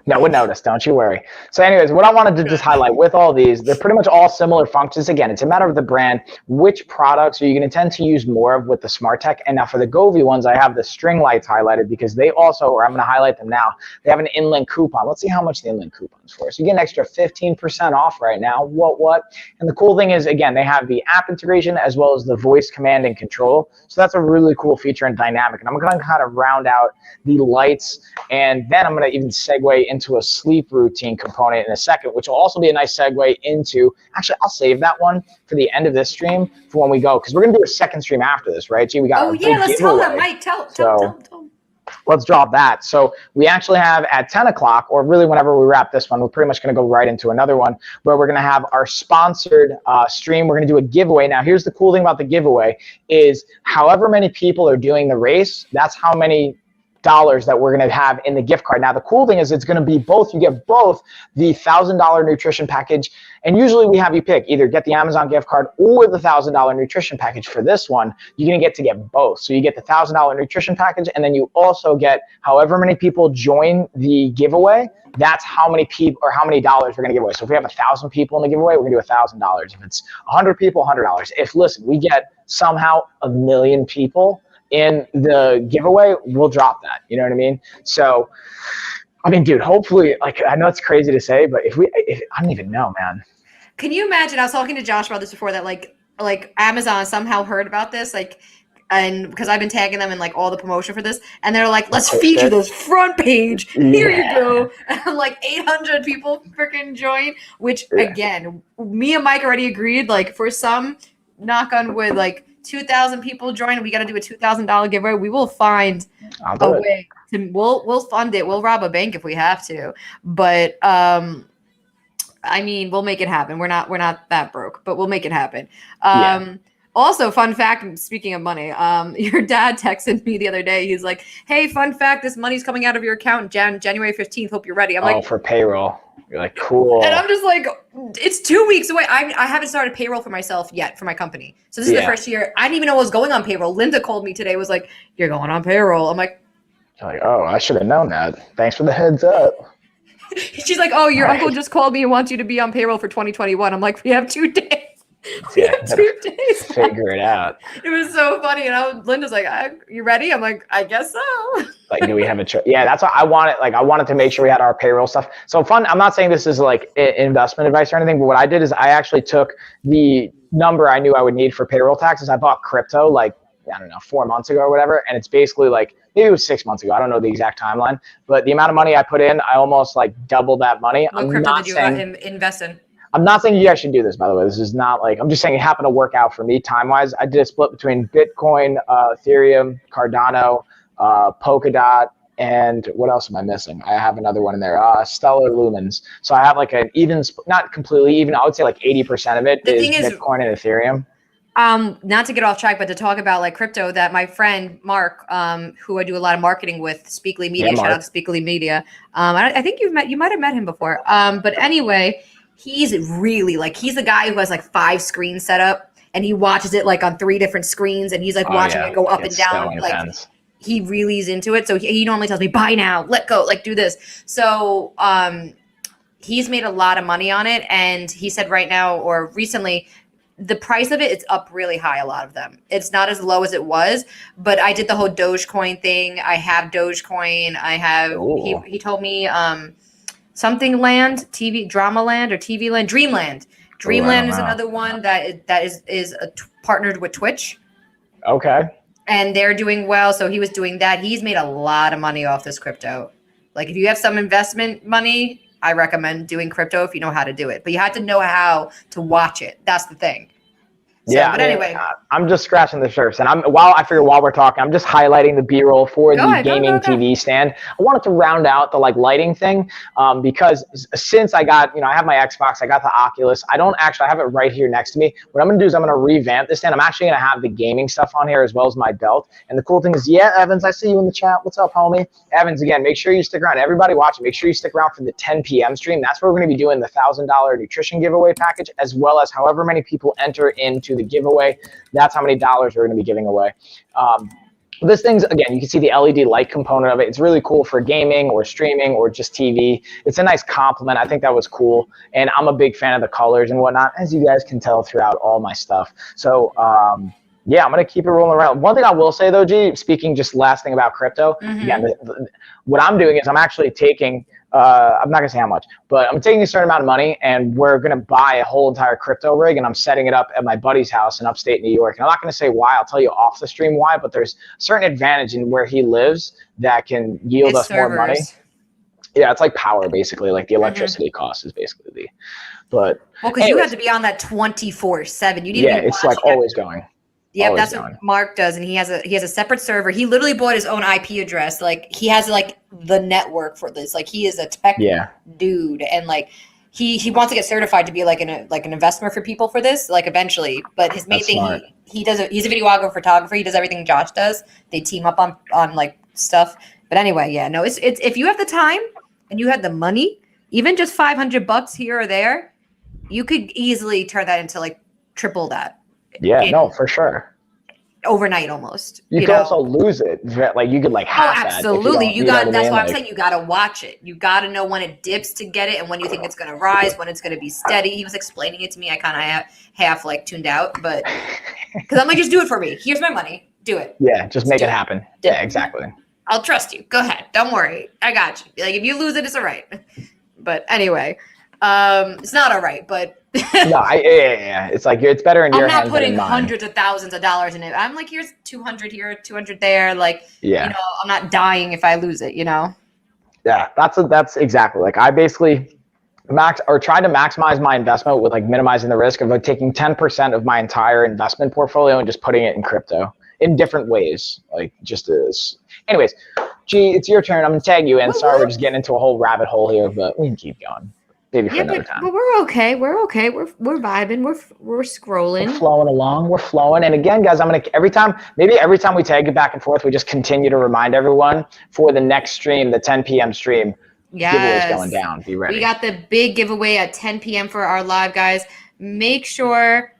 No one noticed, don't you worry. So anyways, what I wanted to just highlight with all these, they're pretty much all similar functions. Again, it's a matter of the brand. Which products are you going to tend to use more of with the Smart Tech? And now for the Govee ones, I have the string lights highlighted because they also, or I'm going to highlight them now, they have an in-link coupon. Let's see how much the in-link coupon is for. So you get an extra 15% off right now. What? And the cool thing is, again, they have the app integration as well as the voice command and control. So that's a really cool feature and dynamic. And I'm going to kind of round out the lights, and then I'm going to even segue into a sleep routine component in a second, which will also be a nice segue into, actually, I'll save that one for the end of this stream for when we go, because we're going to do a second stream after this, right? Gee, we got let's tell them, Mike. Tell them. Let's drop that. So we actually have at 10 o'clock, or really whenever we wrap this one, we're pretty much going to go right into another one where we're going to have our sponsored stream. We're going to do a giveaway. Now, here's the cool thing about the giveaway is however many people are doing the race, that's how many dollars that we're going to have in the gift card. Now, the cool thing is it's going to be both. You get both the $1,000 nutrition package, and usually we have you pick either get the Amazon gift card or the $1,000 nutrition package. For this one, you're going to get both. So you get the $1,000 nutrition package, and then you also get however many people join the giveaway. That's how many people or how many dollars we're going to give away. So if we have 1,000 people in the giveaway, we're going to do $1,000. If it's 100 people, $100. If we get somehow 1 million people in the giveaway, we'll drop that. You know what I mean? So, I mean, dude, hopefully, like, I know it's crazy to say, but if I don't even know, man. Can you imagine? I was talking to Josh about this before that, like Amazon somehow heard about this, like, and because I've been tagging them in like all the promotion for this, and they're like, let's feature this front page. Here you go. And like 800 people freaking join, which again, me and Mike already agreed, like for some, knock on wood, like 2,000 people join. We got to do a $2,000 giveaway. We will find a way to. We'll fund it. We'll rob a bank if we have to. But I mean, we'll make it happen. We're not that broke, but we'll make it happen. Also, fun fact, speaking of money, your dad texted me the other day. He's like, hey, fun fact, this money's coming out of your account January 15th. Hope you're ready. I'm like, for payroll. You're like, cool. And I'm just like, it's 2 weeks away. I haven't started payroll for myself yet for my company. So this is the first year. I didn't even know I was going on payroll. Linda called me today, was like, you're going on payroll. I'm like, oh, I should have known that. Thanks for the heads up. She's like, oh, your uncle just called me and wants you to be on payroll for 2021. I'm like, we have 2 days. Yeah, 2 days. Figure it out. It was so funny. And Linda's like, you ready? I'm like, I guess so. Like, do we have a choice? Yeah, that's what I wanted. Like, I wanted to make sure we had our payroll stuff. So fun. I'm not saying this is like investment advice or anything, but what I did is I actually took the number I knew I would need for payroll taxes. I bought crypto like, I don't know, 4 months ago or whatever. And it's basically like, maybe it was 6 months ago. I don't know the exact timeline, but the amount of money I put in, I almost like doubled that money. What crypto did you invest in? I'm not saying you guys should do this, by the way. This is not like, I'm just saying it happened to work out for me time-wise. I did a split between Bitcoin, Ethereum, Cardano, Polkadot, and what else am I missing? I have another one in there, Stellar Lumens. So I have like an even, not completely even, I would say like 80% of it is Bitcoin and Ethereum. Not to get off track, but to talk about like crypto, that my friend Mark, who I do a lot of marketing with, Speakly Media, shout out to Speakly Media. I think you might have met him before. But anyway, he's really like, he's the guy who has like 5 screens set up and he watches it like on 3 different screens and he's like watching it go up and down. So like he really is into it. So he normally tells me, buy now, let go, like do this. So, he's made a lot of money on it. And he said right now, or recently, the price of it's up really high. A lot of them. It's not as low as it was, but I did the whole Dogecoin thing. I have Dogecoin. I have, he told me, something land, TV, Drama Land or TV Land, Dreamland. Dreamland is another one that is partnered with Twitch. Okay. And they're doing well. So he was doing that. He's made a lot of money off this crypto. Like if you have some investment money, I recommend doing crypto if you know how to do it. But you have to know how to watch it. That's the thing. So, yeah, but anyway, I'm just scratching the surface, and while we're talking, I'm just highlighting the B-roll for the gaming TV stand. I wanted to round out the like lighting thing because since I got, I have my Xbox, I got the Oculus. I have it right here next to me. What I'm gonna do is I'm gonna revamp this stand. I'm actually gonna have the gaming stuff on here as well as my belt. And the cool thing is, Evans, I see you in the chat. What's up, homie? Evans, again, make sure you stick around. Everybody watching, make sure you stick around for the 10 p.m. stream. That's where we're gonna be doing the $1,000 nutrition giveaway package, as well as however many people enter into the giveaway. That's how many dollars we're going to be giving away. This thing's, again, you can see the LED light component of it. It's really cool for gaming or streaming or just TV. It's a nice compliment. I think that was cool. And I'm a big fan of the colors and whatnot, as you guys can tell throughout all my stuff. So, yeah, I'm going to keep it rolling around. One thing I will say, though, G, speaking just last thing about crypto, again, what I'm doing is I'm actually taking I'm not gonna say how much, but I'm taking a certain amount of money and we're gonna buy a whole entire crypto rig and I'm setting it up at my buddy's house in upstate New York. And I'm not gonna say why, I'll tell you off the stream why, but there's a certain advantage in where he lives that can yield us more money. Yeah, it's like power basically, like the electricity cost is basically well, because you have to be on that 24/7. You need to be it's like always going. Yep, that's what Mark does, and he has a separate server. He literally bought his own IP address. Like he has like the network for this. Like he is a tech dude, and like he wants to get certified to be like an investment for people for this. Like eventually, but his main thing he's a videographer, photographer. He does everything Josh does. They team up on like stuff. But anyway, it's if you have the time and you have the money, even just $500 here or there, you could easily turn that into like triple that. Yeah, no, for sure. Overnight, almost. You could also lose it. Like you could like half that. Absolutely. You got. That's why I'm saying you got to watch it. You got to know when it dips to get it, and when you think it's going to rise, when it's going to be steady. He was explaining it to me. I kind of half like tuned out, but because I'm like, just do it for me. Here's my money. Do it. Yeah, just make it happen. Yeah, exactly. I'll trust you. Go ahead. Don't worry. I got you. Like if you lose it, it's all right. But anyway, it's not all right, but. It's like it's better in your hands. I'm not putting hundreds of thousands of dollars in it. I'm like, here's 200 here, 200 there. Like, I'm not dying if I lose it. Yeah, that's exactly like I basically try to maximize my investment with like minimizing the risk of like taking 10% of my entire investment portfolio and just putting it in crypto in different ways. Like just as. Anyways, G, it's your turn. I'm gonna tag you in. Sorry, we're just getting into a whole rabbit hole here, but we can keep going. Maybe for another time. But we're okay. We're okay. We're vibing. We're scrolling. We're flowing along. We're flowing. And again, guys, I'm gonna every time we tag it back and forth, we just continue to remind everyone for the next stream, the 10 p.m. stream. Yes. Giveaway's going down. Be ready. We got the big giveaway at 10 p.m. for our live, guys. Make sure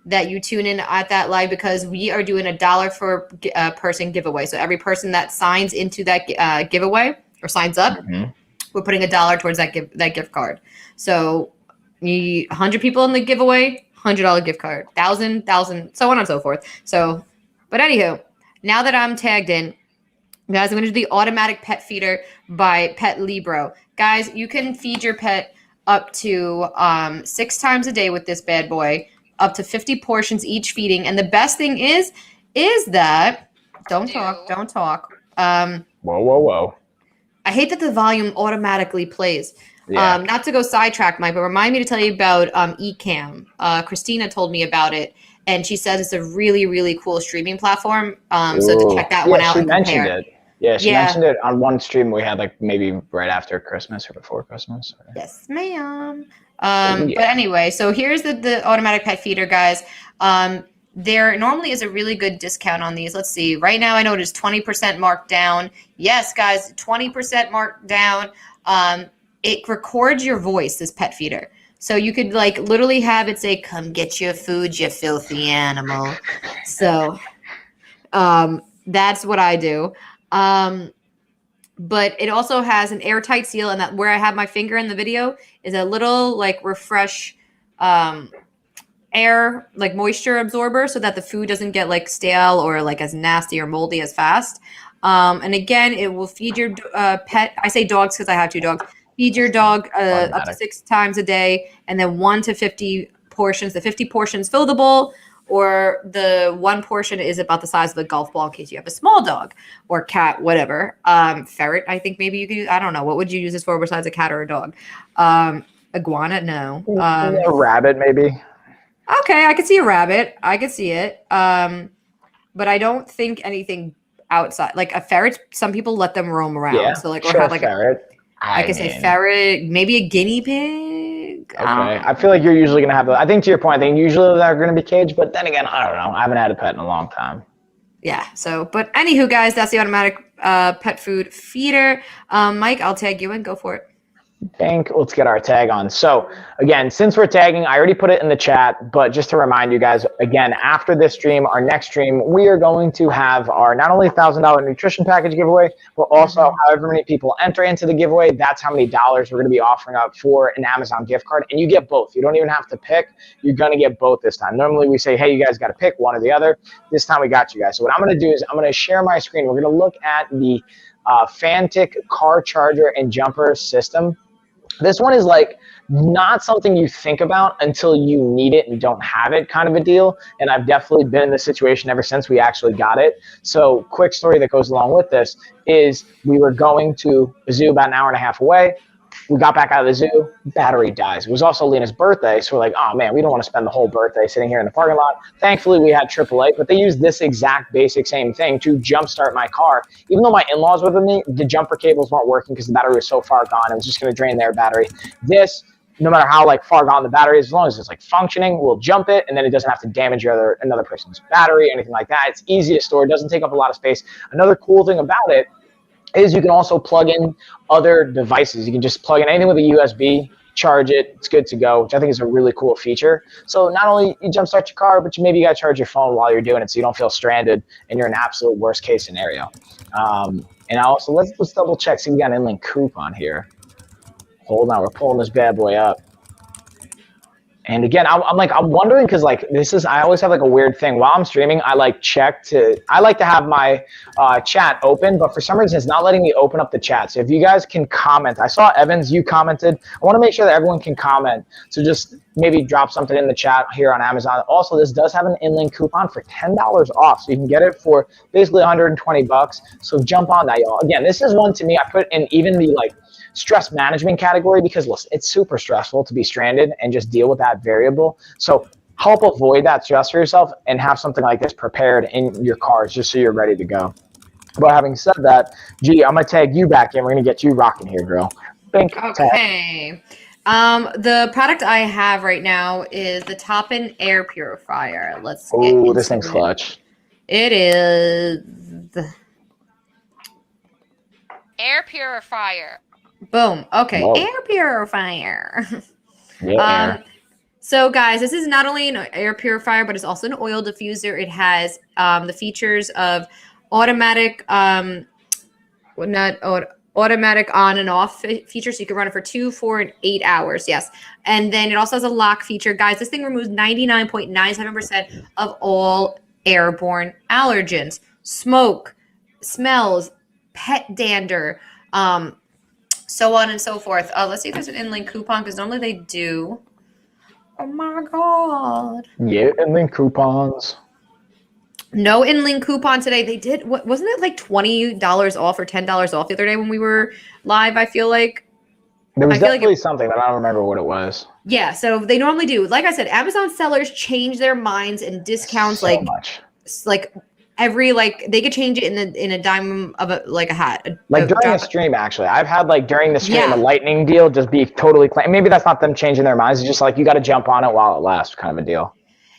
that you tune in at that live because we are doing $1 for a person giveaway. So every person that signs into that giveaway or signs up, we're putting $1 towards that gift card. So 100 people in the giveaway, $100 gift card, 1,000, so on and so forth. So, but anywho, now that I'm tagged in, guys, I'm going to do the automatic pet feeder by Pet Libro. Guys, you can feed your pet up to 6 times a day with this bad boy, up to 50 portions each feeding. And the best thing is that, don't talk. Whoa. I hate that the volume automatically plays. Yeah. Not to go sidetrack, Mike, but remind me to tell you about Ecamm. Christina told me about it, and she says it's a really, really cool streaming platform. So to check that one out and compare. She mentioned it. Yeah, she mentioned it on one stream we had, like maybe right after Christmas or before Christmas. Yes, ma'am. But anyway, so here's the automatic pet feeder, guys. There normally is a really good discount on these. Let's see. Right now, I know it is 20% marked down. Yes, guys, 20% marked down. It records your voice, this pet feeder. So you could like literally have it say, "Come get your food, you filthy animal." So that's what I do. But it also has an airtight seal, and that where I have my finger in the video is a little like refresh air, like moisture absorber, so that the food doesn't get like stale or like as nasty or moldy as fast. And again, it will feed your pet. I say dogs because I have 2 dogs. Feed your dog up to 6 times a day, and then 1 to 50 portions. The 50 portions fill the bowl, or the 1 portion is about the size of a golf ball in case you have a small dog or cat, whatever. Ferret, I think maybe you could use. I don't know. What would you use this for besides a cat or a dog? Iguana, no. A rabbit, maybe. Okay, I could see a rabbit. I could see it. But I don't think anything outside. Like a ferret, some people let them roam around. Yeah, so like, sure, or have like ferret. I could say ferret, maybe a guinea pig. Okay, I feel like you're usually going to have I think to your point, I think usually they're going to be caged, but then again, I don't know. I haven't had a pet in a long time. Yeah, so, but anywho, guys, that's the automatic pet food feeder. Mike, I'll tag you in. Go for it. Bank. Let's get our tag on. So again, since we're tagging, I already put it in the chat, but just to remind you guys, again, after this stream, our next stream, we are going to have our not only $1,000 nutrition package giveaway, but also however many people enter into the giveaway, that's how many dollars we're going to be offering up for an Amazon gift card. And you get both. You don't even have to pick. You're going to get both this time. Normally we say, hey, you guys got to pick one or the other. This time we got you guys. So what I'm going to do is I'm going to share my screen. We're going to look at the Fantic car charger and jumper system. This one is like not something you think about until you need it and don't have it kind of a deal. And I've definitely been in this situation ever since we actually got it. So quick story that goes along with this is we were going to a zoo about an hour and a half away. We got back out of the zoo, battery dies. It was also Lena's birthday, so we're like, oh man, we don't want to spend the whole birthday sitting here in the parking lot. Thankfully, we had AAA, but they used this exact basic same thing to jumpstart my car. Even though my in-laws were with me, the jumper cables weren't working because the battery was so far gone, it was just going to drain their battery. This, no matter how like far gone the battery is, as long as it's like functioning, we'll jump it, and then it doesn't have to damage another person's battery, anything like that. It's easy to store, it doesn't take up a lot of space. Another cool thing about it is you can also plug in other devices. You can just plug in anything with a USB, charge it, it's good to go, which I think is a really cool feature. So not only you jumpstart your car, but maybe you got to charge your phone while you're doing it so you don't feel stranded and you're in an absolute worst case scenario. And also, let's double check, see if we got an inlink coupon here. Hold on, we're pulling this bad boy up. And again, I'm wondering because like I always have like a weird thing while I'm streaming. I like to have my chat open, but for some reason it's not letting me open up the chat. So if you guys can comment, I saw Evans, you commented. I want to make sure that everyone can comment. So just maybe drop something in the chat here on Amazon. Also, this does have an inlink coupon for $10 off, so you can get it for basically 120 bucks. So jump on that, y'all. Again, this is one to me. I put in even the like stress management category because listen, it's super stressful to be stranded and just deal with that variable. So help avoid that stress for yourself and have something like this prepared in your cars just so you're ready to go. But having said that, G, I'm going to tag you back in. We're going to get you rocking here, girl. Bink. Okay. The product I have right now is the Toppin Air Purifier. Let's get into this thing's clutch. It is Air Purifier. Boom. Okay. Whoa. Air Purifier. Yeah. So guys, this is not only an air purifier, but it's also an oil diffuser. It has the features of automatic automatic on and off feature, so you can run it for 2, 4, and 8 hours. Yes. And then it also has a lock feature. Guys, this thing removes 99.97% of all airborne allergens, smoke, smells, pet dander, so on and so forth. Let's see if there's an in-link coupon, because normally they do. Oh my God. Yeah, in-link coupons. No in-link coupon today. They did. Wasn't it like $20 off or $10 off the other day when we were live? I feel like there was definitely something, but I don't remember what it was. Yeah, so they normally do. Like I said, Amazon sellers change their minds and discounts so much. Like every they could change it in a dime of a hat. During a stream, actually, I've had during the stream a lightning deal just be totally clean. Maybe that's not them changing their minds. It's just you got to jump on it while it lasts, kind of a deal.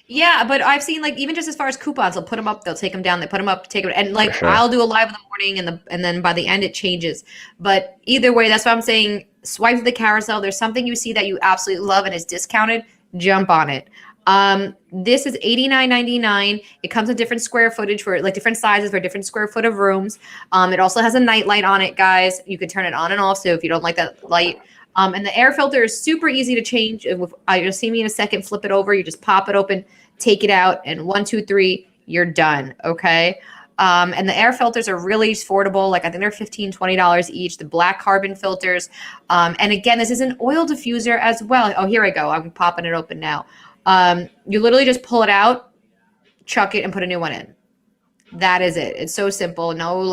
Yeah, but I've seen even just as far as coupons, they'll put them up, they'll take them down, they put them up, take them, and sure. I'll do a live in the morning, and then by the end it changes. But either way, that's what I'm saying. Swipe the carousel. There's something you see that you absolutely love and is discounted. Jump on it. This is $89.99. It comes in different square footage for different sizes for different square foot of rooms. It also has a night light on it, guys. You can turn it on and off. So if you don't like that light. And the air filter is super easy to change. You'll see me in a second, flip it over. You just pop it open, take it out, and 1, 2, 3, you're done. Okay. And the air filters are really affordable. I think they're $15, $20 each. The black carbon filters. And again, this is an oil diffuser as well. Oh, here I go. I'm popping it open now. You literally just pull it out, chuck it, and put a new one in. That is it. It's so simple. No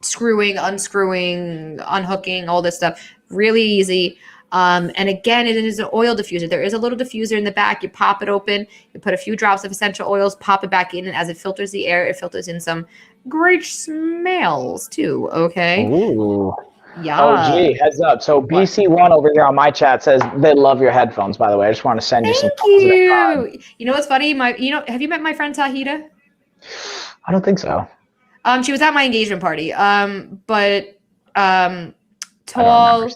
screwing, unscrewing, unhooking, all this stuff. Really easy. And again, it is an oil diffuser. There is a little diffuser in the back. You pop it open, you put a few drops of essential oils, pop it back in, and as it filters the air, it filters in some great smells too. Okay. Ooh. Yeah. Oh, gee, heads up. So BC1 over here on my chat says they love your headphones, by the way. I just want to send you some positive vibes. You know what's funny? Have you met my friend Tahita? I don't think so. She was at my engagement party. Tall,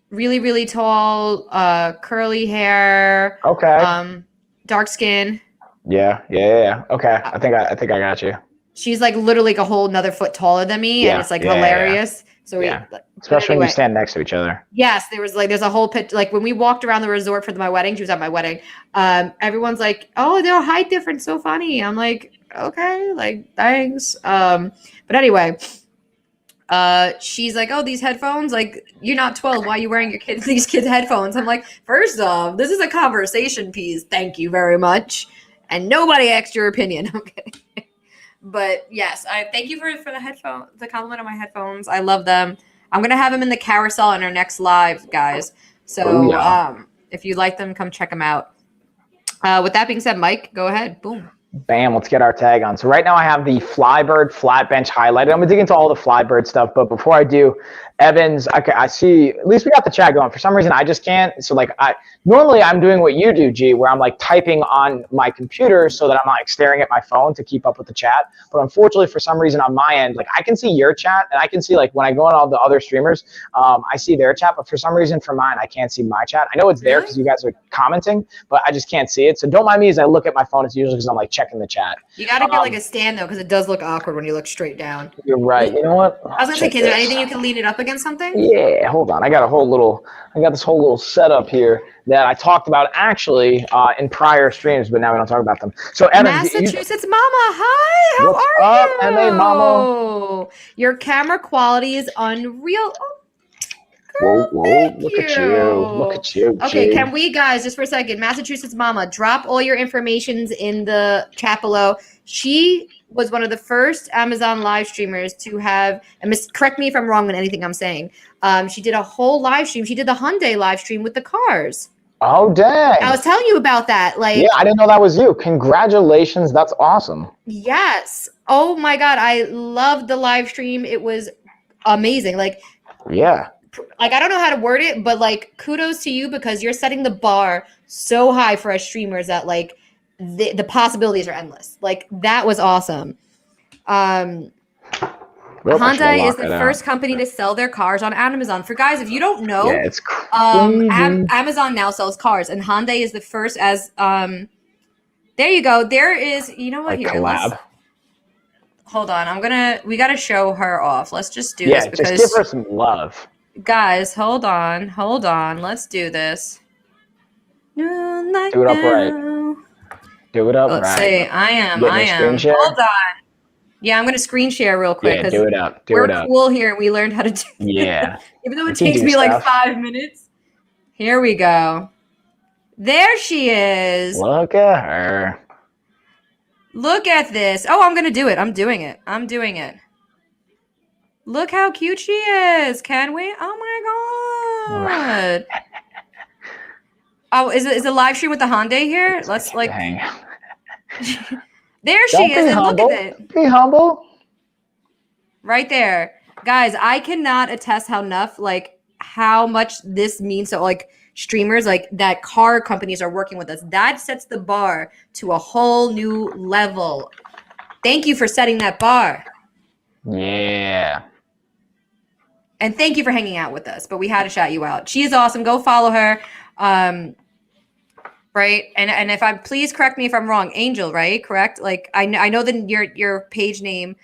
really, really tall, curly hair. Okay. Dark skin. Yeah. Okay. I think I got you. She's literally a whole another foot taller than me, and it's hilarious. So especially when you stand next to each other. Yes, there's a whole picture. When we walked around the resort for my wedding, she was at my wedding. Everyone's like, "Oh, their height difference, so funny." I'm like, "Okay, thanks." But anyway, she's like, "Oh, these headphones, you're not 12. Why are you wearing these kids' headphones?" I'm like, first off, this is a conversation piece. Thank you very much, and nobody asked your opinion. Okay. But yes, I thank you for the compliment on my headphones. I love them. I'm gonna have them in the carousel in our next live, guys. So if you like them, come check them out. With that being said, Mike, go ahead. Boom. Bam, let's get our tag on. So right now I have the Flybird flat bench highlighted. I'm gonna dig into all the Flybird stuff, but before I do, Evans, I see, at least we got the chat going. For some reason, I just can't. So normally I'm doing what you do, G, where I'm typing on my computer so that I'm staring at my phone to keep up with the chat. But unfortunately, for some reason on my end, I can see your chat, and I can see when I go on all the other streamers, I see their chat, but for some reason for mine, I can't see my chat. I know it's there because you guys are commenting, but I just can't see it. So don't mind me as I look at my phone. It's usually because I'm checking the chat. You got to get a stand though, because it does look awkward when you look straight down. You're right. You know what? I was gonna say, is there anything you can lean it up against something? Yeah, hold on. I got this whole little setup here that I talked about actually in prior streams, but now we don't talk about them. So Evans, Massachusetts Mama, hi. How are you? MA Mama. Your camera quality is unreal. Oh, girl, whoa, look at you. Okay, G. can we guys, just for a second, Massachusetts Mama, drop all your informations in the chat below. She was one of the first Amazon live streamers to have, and correct me if I'm wrong in anything I'm saying. She did a whole live stream. She did the Hyundai live stream with the cars. Oh, dang. I was telling you about that. Yeah, I didn't know that was you. Congratulations. That's awesome. Yes. Oh my God. I loved the live stream. It was amazing. Yeah. Like, I don't know how to word it, but like, kudos to you because you're setting the bar so high for us streamers that like the possibilities are endless. Like, that was awesome. Hyundai is the first company to sell their cars on Amazon. For guys, if you don't know, yeah, it's crazy. Amazon now sells cars, and Hyundai is the first. As there you go. There is, you know what? Like here, collab. Hold on. We gotta show her off. Let's just do this because just give her some love. Guys, hold on. Let's do this. Do it upright. Do it upright. Let's see. I am. Screen share? Hold on. Yeah, I'm gonna screen share real quick. Yeah, do it up. We're cool here and we learned how to do it. Yeah. Even though it takes me like 5 minutes. Here we go. There she is. Look at her. Look at this. Oh, I'm gonna do it. I'm doing it. Look how cute she is. Can we? Oh my god. Oh, is it a live stream with the Hyundai here? Let's like. Hang on. There she is, and look at it. Be humble. Right there. Guys, I cannot attest how much this means to like streamers, like that car companies are working with us. That sets the bar to a whole new level. Thank you for setting that bar. Yeah. And thank you for hanging out with us, but we had to shout you out. She is awesome. Go follow her. Right. And if I'm, please correct me if I'm wrong. Angel, right? Correct. Like I know that your page name,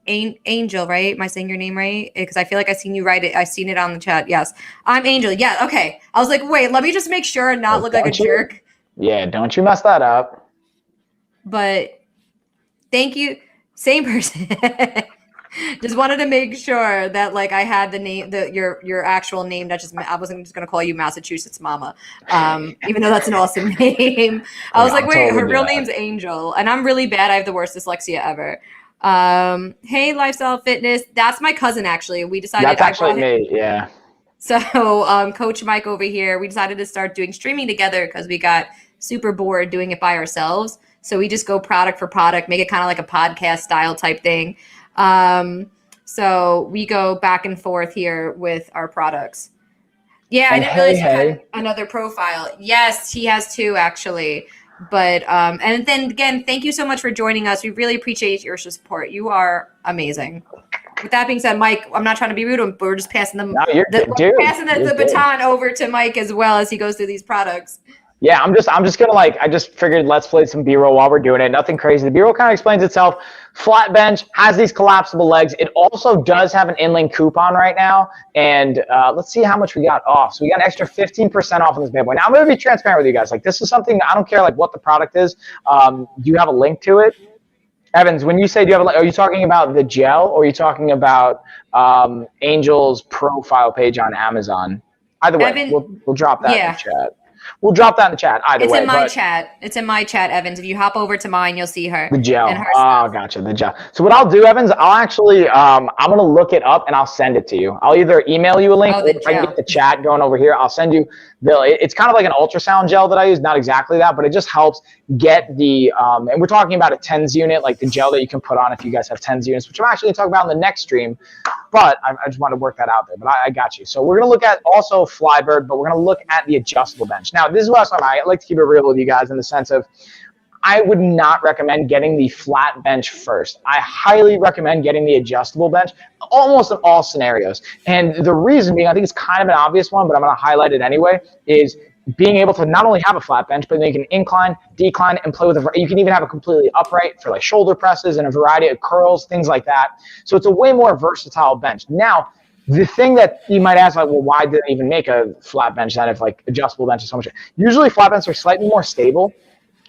Angel, right? Am I saying your name right? Because I feel like I seen you write it. I seen it on the chat. Yes, I'm Angel. Yeah. Okay. I was like, wait, let me just make sure and not look like a jerk. Yeah. Don't you mess that up. But thank you. Same person. Just wanted to make sure that like I had the name, your actual name. That just I wasn't just gonna call you Massachusetts Mama, even though that's an awesome name. I was like, wait, her real name's Angel, and I'm really bad. I have the worst dyslexia ever. Hey, Lifestyle Fitness. That's my cousin actually. We decided that's actually me. Yeah. So, Coach Mike over here, we decided to start doing streaming together because we got super bored doing it by ourselves. So we just go product for product, make it kind of like a podcast style type thing. So we go back and forth here with our products. Yeah, I didn't realize you had another profile. Yes, he has two actually. But and then again, thank you so much for joining us. We really appreciate your support. You are amazing. With that being said, Mike, I'm not trying to be rude, but we're just passing the baton over to Mike as well as he goes through these products. Yeah, I'm just gonna I just figured let's play some B-roll while we're doing it. Nothing crazy. The B-roll kind of explains itself. Flat bench has these collapsible legs. It also does have an in-lane coupon right now. And let's see how much we got off. So we got an extra 15% off on this bad boy. Now I'm gonna be transparent with you guys. Like this is something I don't care what the product is. Do you have a link to it? Evans, when you say are you talking about the gel or are you talking about Angel's profile page on Amazon? Either way, Evan, we'll drop that in the chat. We'll drop that in the chat either way. It's in my chat, Evans. If you hop over to mine, you'll see her. The gel. Oh, gotcha. The gel. So what I'll do, Evans, I'll actually, I'm going to look it up and I'll send it to you. I'll either email you a link or if I can get the chat going over here, I'll send you it's kind of like an ultrasound gel that I use. Not exactly that, but it just helps get the, and we're talking about a TENS unit, like the gel that you can put on if you guys have TENS units, which I'm actually going to talk about in the next stream. But I just want to work that out there. But I got you. So we're going to look at also Flybird, but we're going to look at the adjustable bench. Now, this is what I like to keep it real with you guys in the sense of I would not recommend getting the flat bench first. I highly recommend getting the adjustable bench almost in all scenarios. And the reason being, I think it's kind of an obvious one, but I'm going to highlight it anyway, is being able to not only have a flat bench, but then you can incline, decline, and play with you can even have it completely upright for shoulder presses and a variety of curls, things like that. So it's a way more versatile bench. Now, the thing that you might ask, well, why did they even make a flat bench then if adjustable bench is so much? Usually flat benches are slightly more stable.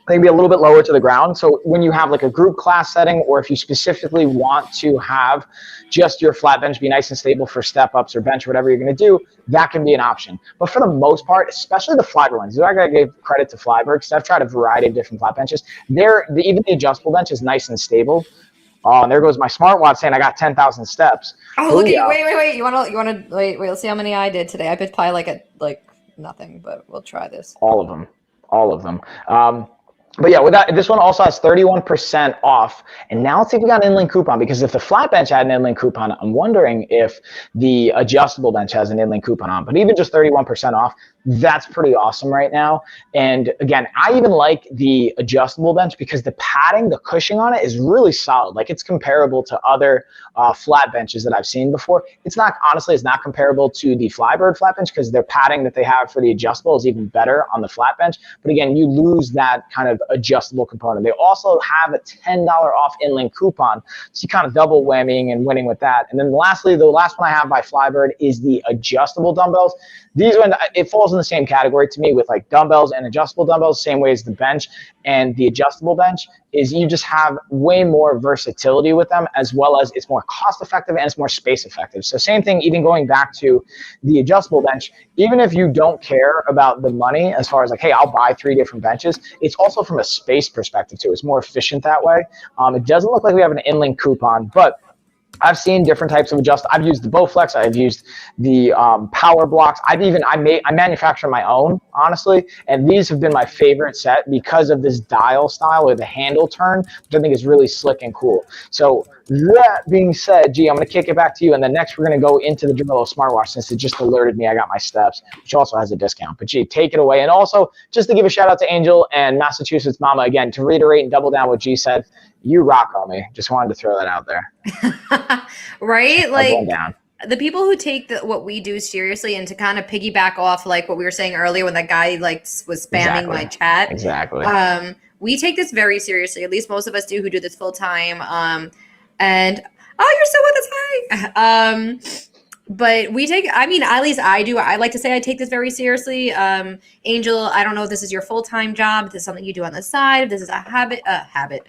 They can be a little bit lower to the ground. So when you have a group class setting, or if you specifically want to have just your flat bench be nice and stable for step ups or bench, or whatever you're going to do, that can be an option. But for the most part, especially the Flybird ones, I got to give credit to Flybird because I've tried a variety of different flat benches. Even the adjustable bench is nice and stable. Oh, and there goes my smartwatch saying I got 10,000 steps. Oh, look at you. Wait. You want to wait, let's see how many I did today. I bet probably nothing, but we'll try this. All of them. But yeah, this one also has 31% off. And now let's see if we got an inlink coupon, because if the flat bench had an inlink coupon, I'm wondering if the adjustable bench has an inlink coupon on. But even just 31% off, that's pretty awesome right now. And again, I even like the adjustable bench because the padding, the cushioning on it is really solid. Like, it's comparable to other flat benches that I've seen before. It's not, honestly, it's not comparable to the Flybird flat bench because their padding that they have for the adjustable is even better on the flat bench. But again, you lose that kind of adjustable component. They also have a $10 off inlink coupon, so you kind of double whammying and winning with that. And then lastly, the last one I have by Flybird is the adjustable dumbbells. These one, it falls in the same category to me with like dumbbells and adjustable dumbbells, same way as the bench. And the adjustable bench is you just have way more versatility with them, as well as it's more cost effective and it's more space effective. So same thing, even going back to the adjustable bench, even if you don't care about the money as far as like, hey, I'll buy 3 different benches, it's also from a space perspective too. It's more efficient that way. It doesn't look like we have an inlink coupon, but I've seen different types of adjust. I've used the Bowflex. I've used the Power Blocks. I manufacture my own, honestly, and these have been my favorite set because of this dial style or the handle turn, which I think is really slick and cool. So that being said, G, I'm going to kick it back to you, and then next we're going to go into the Dumbbells smartwatch since it just alerted me I got my steps, which also has a discount. But G, take it away. And also, just to give a shout out to Angel and Massachusetts Mama again, to reiterate and double down what G said, you rock on me. Just wanted to throw that out there. Right? Like, the people who take what we do seriously, and to kind of piggyback off like what we were saying earlier when that guy like was spamming my chat. Exactly. We take this very seriously. At least most of us do who do this full time. And you're still with us. Hi. But we take, I mean, at least I do. I like to say I take this very seriously. Angel, I don't know if this is your full-time job, if this is something you do on the side, if this is a hobby. Habit.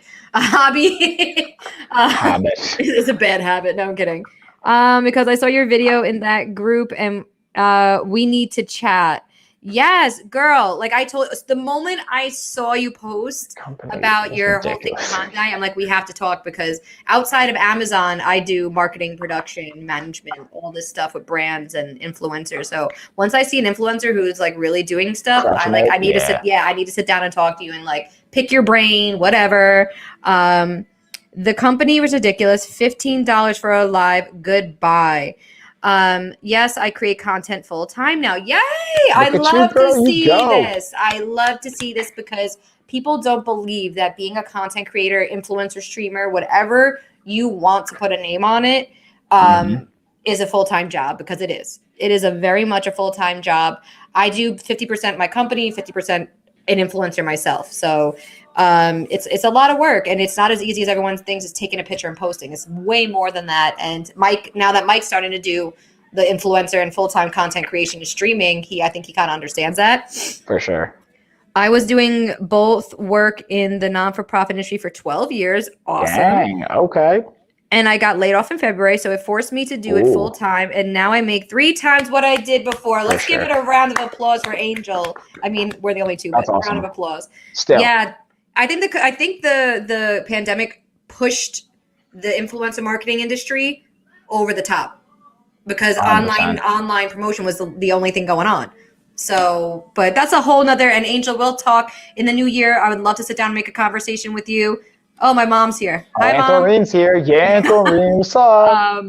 It's a bad habit. No, I'm kidding. Because I saw your video in that group and we need to chat. Yes, girl. Like I told, the moment I saw you post about your whole thing with Hyundai, I'm like, we have to talk, because outside of Amazon, I do marketing, production, management, all this stuff with brands and influencers. So once I see an influencer who's like really doing stuff, I need to sit down and talk to you and like pick your brain, whatever. The company was ridiculous. $15 for a live. Goodbye. Yes, I create content full time now. Yay! I love to see this. I love to see this because people don't believe that being a content creator, influencer, streamer, whatever you want to put a name on it, is a full-time job, because it is. It is very much a full-time job. I do 50% my company, 50% an influencer myself. So it's a lot of work, and it's not as easy as everyone thinks, is taking a picture and posting. It's way more than that. And Mike, now that Mike's starting to do the influencer and full-time content creation and streaming, I think he kind of understands that. For sure. I was doing both work in the non-for-profit industry for 12 years. Awesome. Dang, okay. And I got laid off in February, so it forced me to do it full time. And now I make 3 times what I did before. Let's give it a round of applause for Angel. I mean, we're the only two, but awesome. Round of applause. Still. Yeah, I think the pandemic pushed the influencer marketing industry over the top, because 100%. online promotion was the only thing going on. So, but that's a whole nother. And Angel, we'll talk in the new year. I would love to sit down and make a conversation with you. Oh, my mom's here. Hi, Mom. Anthony's here. Yeah, Anthony, what's up?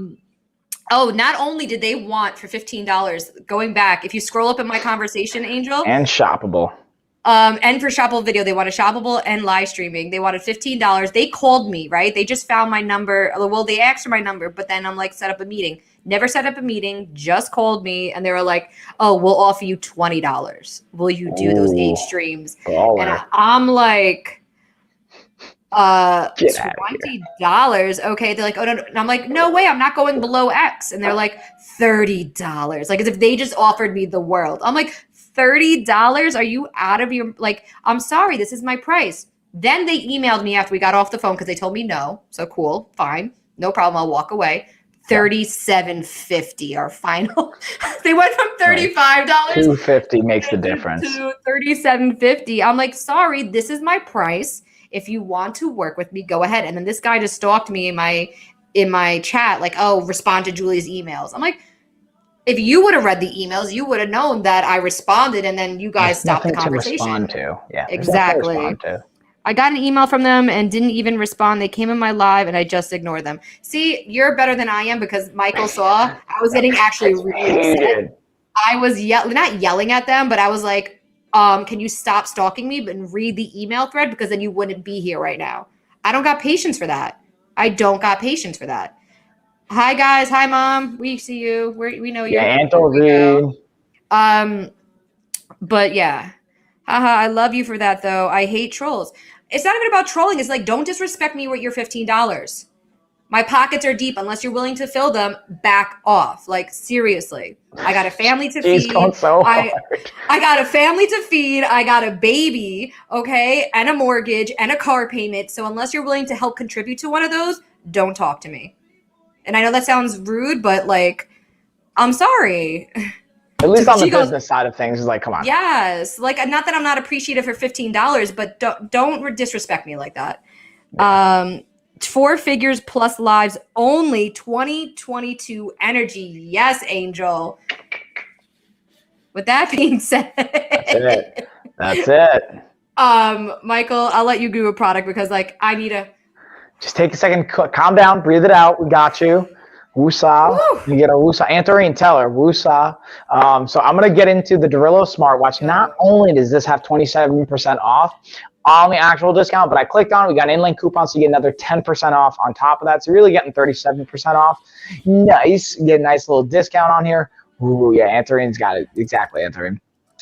Not only did they want for $15, going back, if you scroll up in my conversation, Angel. And shoppable. And for shoppable video, they wanted shoppable and live streaming. They wanted $15. They called me, right? They just found my number. Well, they asked for my number, but then I'm like, set up a meeting. Never set up a meeting, just called me, and they were like, oh, we'll offer you $20. Will you do those 8 streams? Baller. And I'm like, $20. Okay. They're like, oh, no. And I'm like, no way, I'm not going below X. And they're like, $30. Like, as if they just offered me the world. I'm like, $30? Are you out of your, like, I'm sorry, this is my price. Then they emailed me after we got off the phone because they told me no. So cool, fine, no problem, I'll walk away. $37.50 our final. They went from $35. $250 makes the difference. To $37.50. I'm like, sorry, this is my price. If you want to work with me, go ahead. And then this guy just stalked me in my chat, like, oh, respond to Julie's emails. I'm like, if you would have read the emails, you would have known that I responded, and then you guys stopped the conversation. To respond to. Yeah, exactly. I got an email from them and didn't even respond. They came in my live and I just ignored them. See, you're better than I am because Michael saw I was getting actually really upset. I was not yelling at them, but I was like, can you stop stalking me and read the email thread because then you wouldn't be here right now. I don't got patience for that. I don't got patience for that. Hi, guys. Hi, Mom. We see you. We know you. Yeah, Anto Reed. But yeah. Haha, I love you for that, though. I hate trolls. It's not even about trolling. It's like, don't disrespect me with your $15. My pockets are deep. Unless you're willing to fill them, back off. Like, seriously. I got a family to feed. Going so hard. I got a family to feed. I got a baby, okay, and a mortgage and a car payment. So unless you're willing to help contribute to one of those, don't talk to me. And I know that sounds rude, but, like, I'm sorry. At least on the business side of things, is like, come on. Yes. Like, not that I'm not appreciative for $15, but don't disrespect me like that. 4 figures plus lives only 2022 energy. Yes, Angel. With that being said. That's it. Michael, I'll let you do a product because, like, I need a. Just take a second. Calm down. Breathe it out. We got you. Woosah. You get a woosah. Anthony, tell her. Woosah. So I'm going to get into the Dorillo smartwatch. Not only does this have 27% off on the actual discount, but I clicked on it. We got an in-link coupon, so you get another 10% off on top of that. So you're really getting 37% off. Nice. You get a nice little discount on here. Ooh, yeah, Anthony's got it. Exactly, Anthony.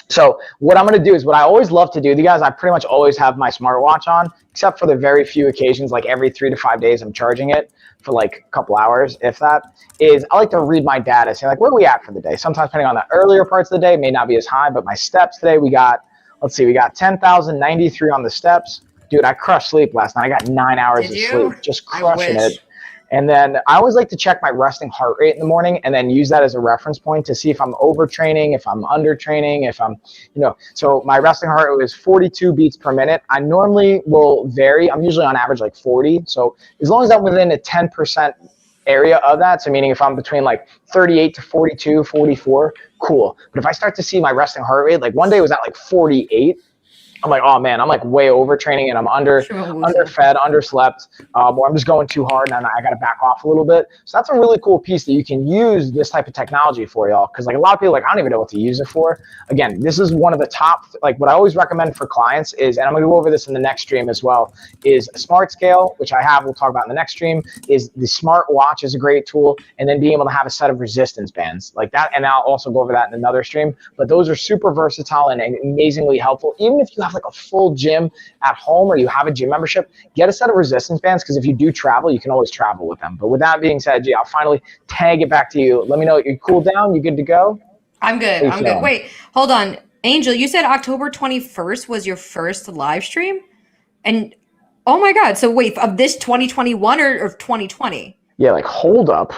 So what I'm going to do is what I always love to do, you guys, I pretty much always have my smartwatch on, except for the very few occasions, like every 3 to 5 days, I'm charging it for like a couple hours, if that, is I like to read my data, say like, where are we at for the day? Sometimes depending on the earlier parts of the day, it may not be as high, but my steps today, we got 10,093 on the steps. Dude, I crushed sleep last night. I got 9 hours of sleep, just crushing it. And then I always like to check my resting heart rate in the morning and then use that as a reference point to see if I'm overtraining, if I'm undertraining, if I'm, so my resting heart rate was 42 beats per minute. I normally will vary. I'm usually on average like 40. So as long as I'm within a 10% area of that, so meaning if I'm between like 38 to 42, 44, cool. But if I start to see my resting heart rate, like one day it was at like 48, I'm like, oh man, I'm like way overtraining and I'm underfed, underslept, or I'm just going too hard and I got to back off a little bit. So that's a really cool piece that you can use this type of technology for, y'all. Because like a lot of people like, I don't even know what to use it for. Again, this is one of the top, like what I always recommend for clients is, and I'm going to go over this in the next stream as well, is a smart scale, which I have, we'll talk about in the next stream, is the smart watch is a great tool, and then being able to have a set of resistance bands like that. And I'll also go over that in another stream. But those are super versatile and amazingly helpful. Even if you have like a full gym at home or you have a gym membership, get a set of resistance bands, because if you do travel, you can always travel with them. But with that being said, G, I'll finally tag it back to you. Let me know you cooled down, you good to go? I'm good. I'm good. Wait, hold on. Angel, you said October 21st was your first live stream? And oh my God. So wait, of this 2021 or 2020? Yeah, like hold up.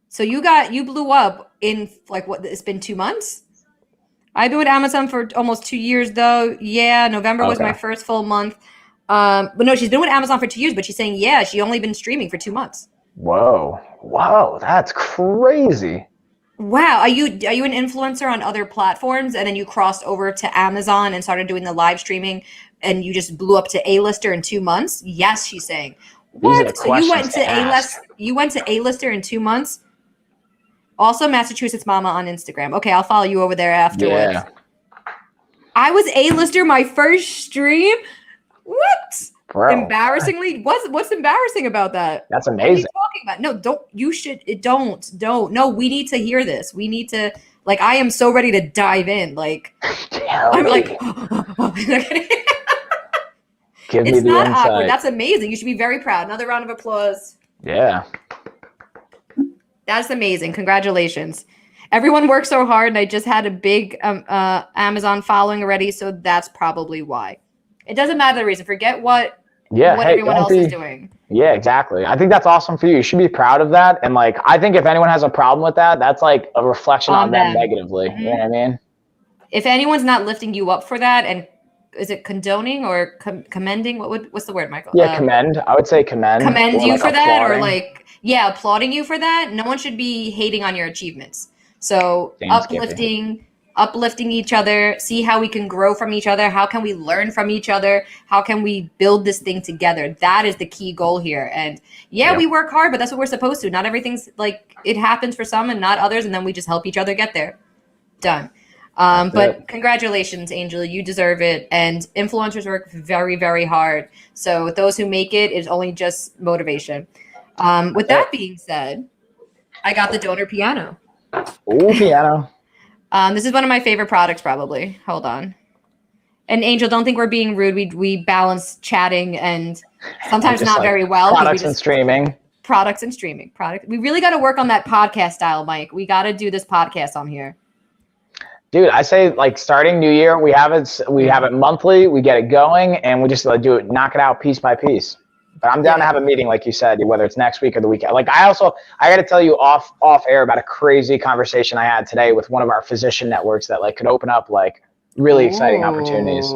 So you blew up in like what, it's been 2 months? I've been with Amazon for almost 2 years though. Yeah, November was my first full month. But no, she's been with Amazon for 2 years, but she's saying, yeah, she only been streaming for 2 months. Whoa, that's crazy. Wow. Are you an influencer on other platforms and then you crossed over to Amazon and started doing the live streaming and you just blew up to A-lister in 2 months? Yes, she's saying. What? So you went to A-lister in 2 months? Also, Massachusetts Mama on Instagram. Okay, I'll follow you over there afterwards. Yeah. I was A-lister my first stream? What? Bro. Embarrassingly? What's embarrassing about that? That's amazing. What are you talking about? No, don't. You should. Don't. No, we need to hear this. We need to. Like, I am so ready to dive in. Like, I'm like. Give me it's the not insight. Awkward. That's amazing. You should be very proud. Another round of applause. Yeah. That's amazing. Congratulations. Everyone works so hard, and I just had a big Amazon following already, so that's probably why. It doesn't matter the reason. Forget what everyone else is doing. Yeah, exactly. I think that's awesome for you. You should be proud of that. And like, I think if anyone has a problem with that, that's like a reflection on them negatively. Mm-hmm. You know what I mean? If anyone's not lifting you up for that, and is it condoning or commending? What's the word, Michael? Yeah, commend. I would say commend. Commend you for that, or like, applauding you for that. No one should be hating on your achievements. So uplifting uplifting each other, see how we can grow from each other, how can we learn from each other, how can we build this thing together. That is the key goal here. And we work hard, but that's what we're supposed to. Not everything's like, it happens for some and not others, and then we just help each other get there. Done. But congratulations, Angel, you deserve it. And influencers work very, very hard. So those who make it is only just motivation. With that being said, I got the donor piano. Ooh, piano. This is one of my favorite products, probably. Hold on. And Angel, don't think we're being rude. We balance chatting and sometimes not very well. Products and streaming. Products and streaming. We really got to work on that podcast style, Mike. We got to do this podcast on here. Dude, I say like starting new year, we have it monthly, we get it going, and we just do it, knock it out piece by piece. But I'm down to have a meeting, like you said, whether it's next week or the weekend. Like I got to tell you off air about a crazy conversation I had today with one of our physician networks that like could open up like really exciting opportunities.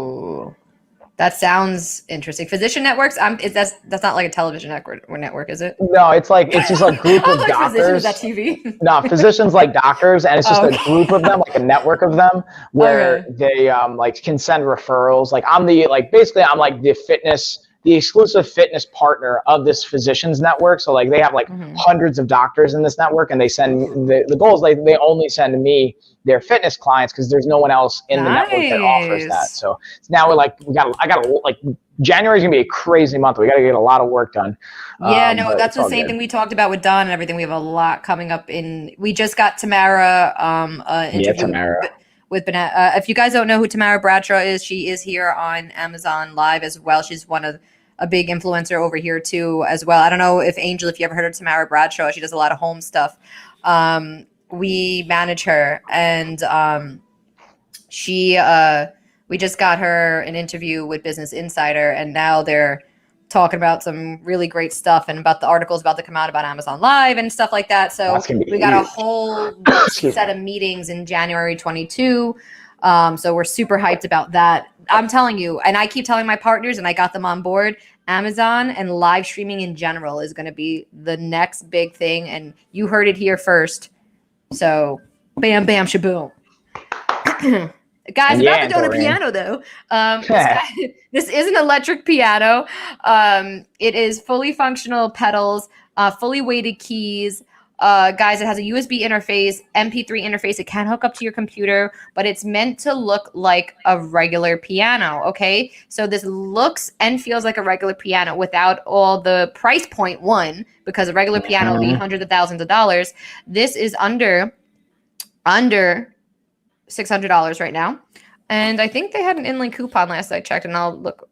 That sounds interesting. Physician networks, that's not like a television network, is it? No, it's just like group of doctors. Physicians at TV. No, physicians like doctors, and it's just a group of them, like a network of them, where they like can send referrals. Like I'm like the exclusive fitness partner of this physicians network. So like they have like hundreds of doctors in this network, and they send the goal is like they only send me their fitness clients because there's no one else in the network that offers that. So now January's gonna be a crazy month. We got to get a lot of work done. That's the same thing we talked about with Don and everything. We have a lot coming up we just got Tamara interview with Banana. If you guys don't know who Tamara Bradshaw is, she is here on Amazon Live as well. She's a big influencer over here too as well. I don't know if Angel, if you ever heard of Tamara Bradshaw, she does a lot of home stuff. We manage her, and we just got her an interview with Business Insider, and now they're talking about some really great stuff and about the articles about to come out about Amazon Live and stuff like that. So we got a whole set of meetings in January 22. So we're super hyped about that. I'm telling you, and I keep telling my partners, and I got them on board, Amazon and live streaming in general is going to be the next big thing. And you heard it here first. So bam, bam, shaboom. Guys, about the donor piano, though. This is an electric piano. It is fully functional pedals, fully weighted keys. Guys, it has a USB interface, MP3 interface. It can hook up to your computer, but it's meant to look like a regular piano, okay? So this looks and feels like a regular piano without all the price point because a regular piano will be hundreds of thousands of dollars. This is under $600 right now. And I think they had an in-link coupon last I checked, and I'll look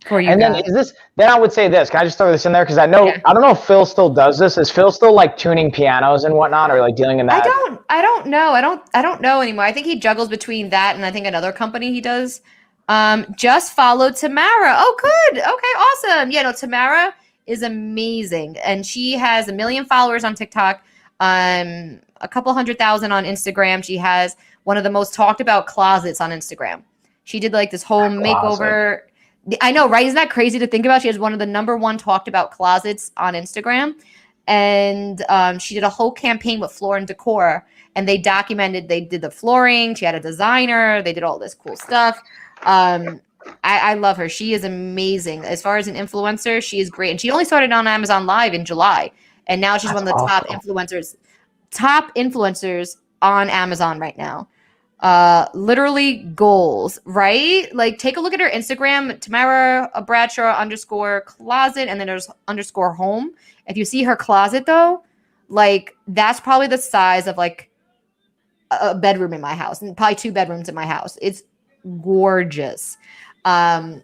for you. And guys. Then I would say this. Can I just throw this in there? Because I don't know if Phil still does this. Is Phil still like tuning pianos and whatnot, or like dealing in that? I don't know. I don't know anymore. I think he juggles between that and I think another company he does. Just follow Tamara. Oh, good. Okay, awesome. Yeah, no, Tamara is amazing. And she has 1 million followers on TikTok, a couple 100,000 on Instagram. She has one of the most talked about closets on Instagram. She did like this whole makeover. I know, right? Isn't that crazy to think about? She has one of the #1 talked about closets on Instagram. And she did a whole campaign with Floor and Decor. And they did the flooring. She had a designer. They did all this cool stuff. I love her. She is amazing. As far as an influencer, she is great. And she only started on Amazon Live in July. And now she's one of the top influencers on Amazon right now. Literally goals, right? Like take a look at her Instagram, Tamara Bradshaw _closet, and then there's _home. If you see her closet though, like that's probably the size of like a bedroom in my house, and probably 2 bedrooms in my house. It's gorgeous. But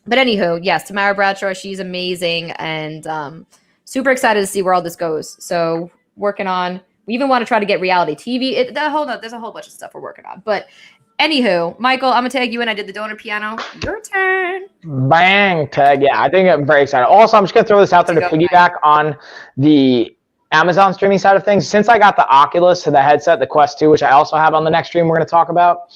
anywho, yes, Tamara Bradshaw, she's amazing, and super excited to see where all this goes. So working on. We even want to try to get reality TV. There's a whole bunch of stuff we're working on. But anywho, Michael, I'm going to tag you in. I did the donor piano. Your turn. Bang, tag. Yeah, I think I'm very excited. Also, I'm just going to throw this out there to piggyback on the Amazon streaming side of things. Since I got the Oculus to the headset, the Quest 2, which I also have on the next stream we're going to talk about,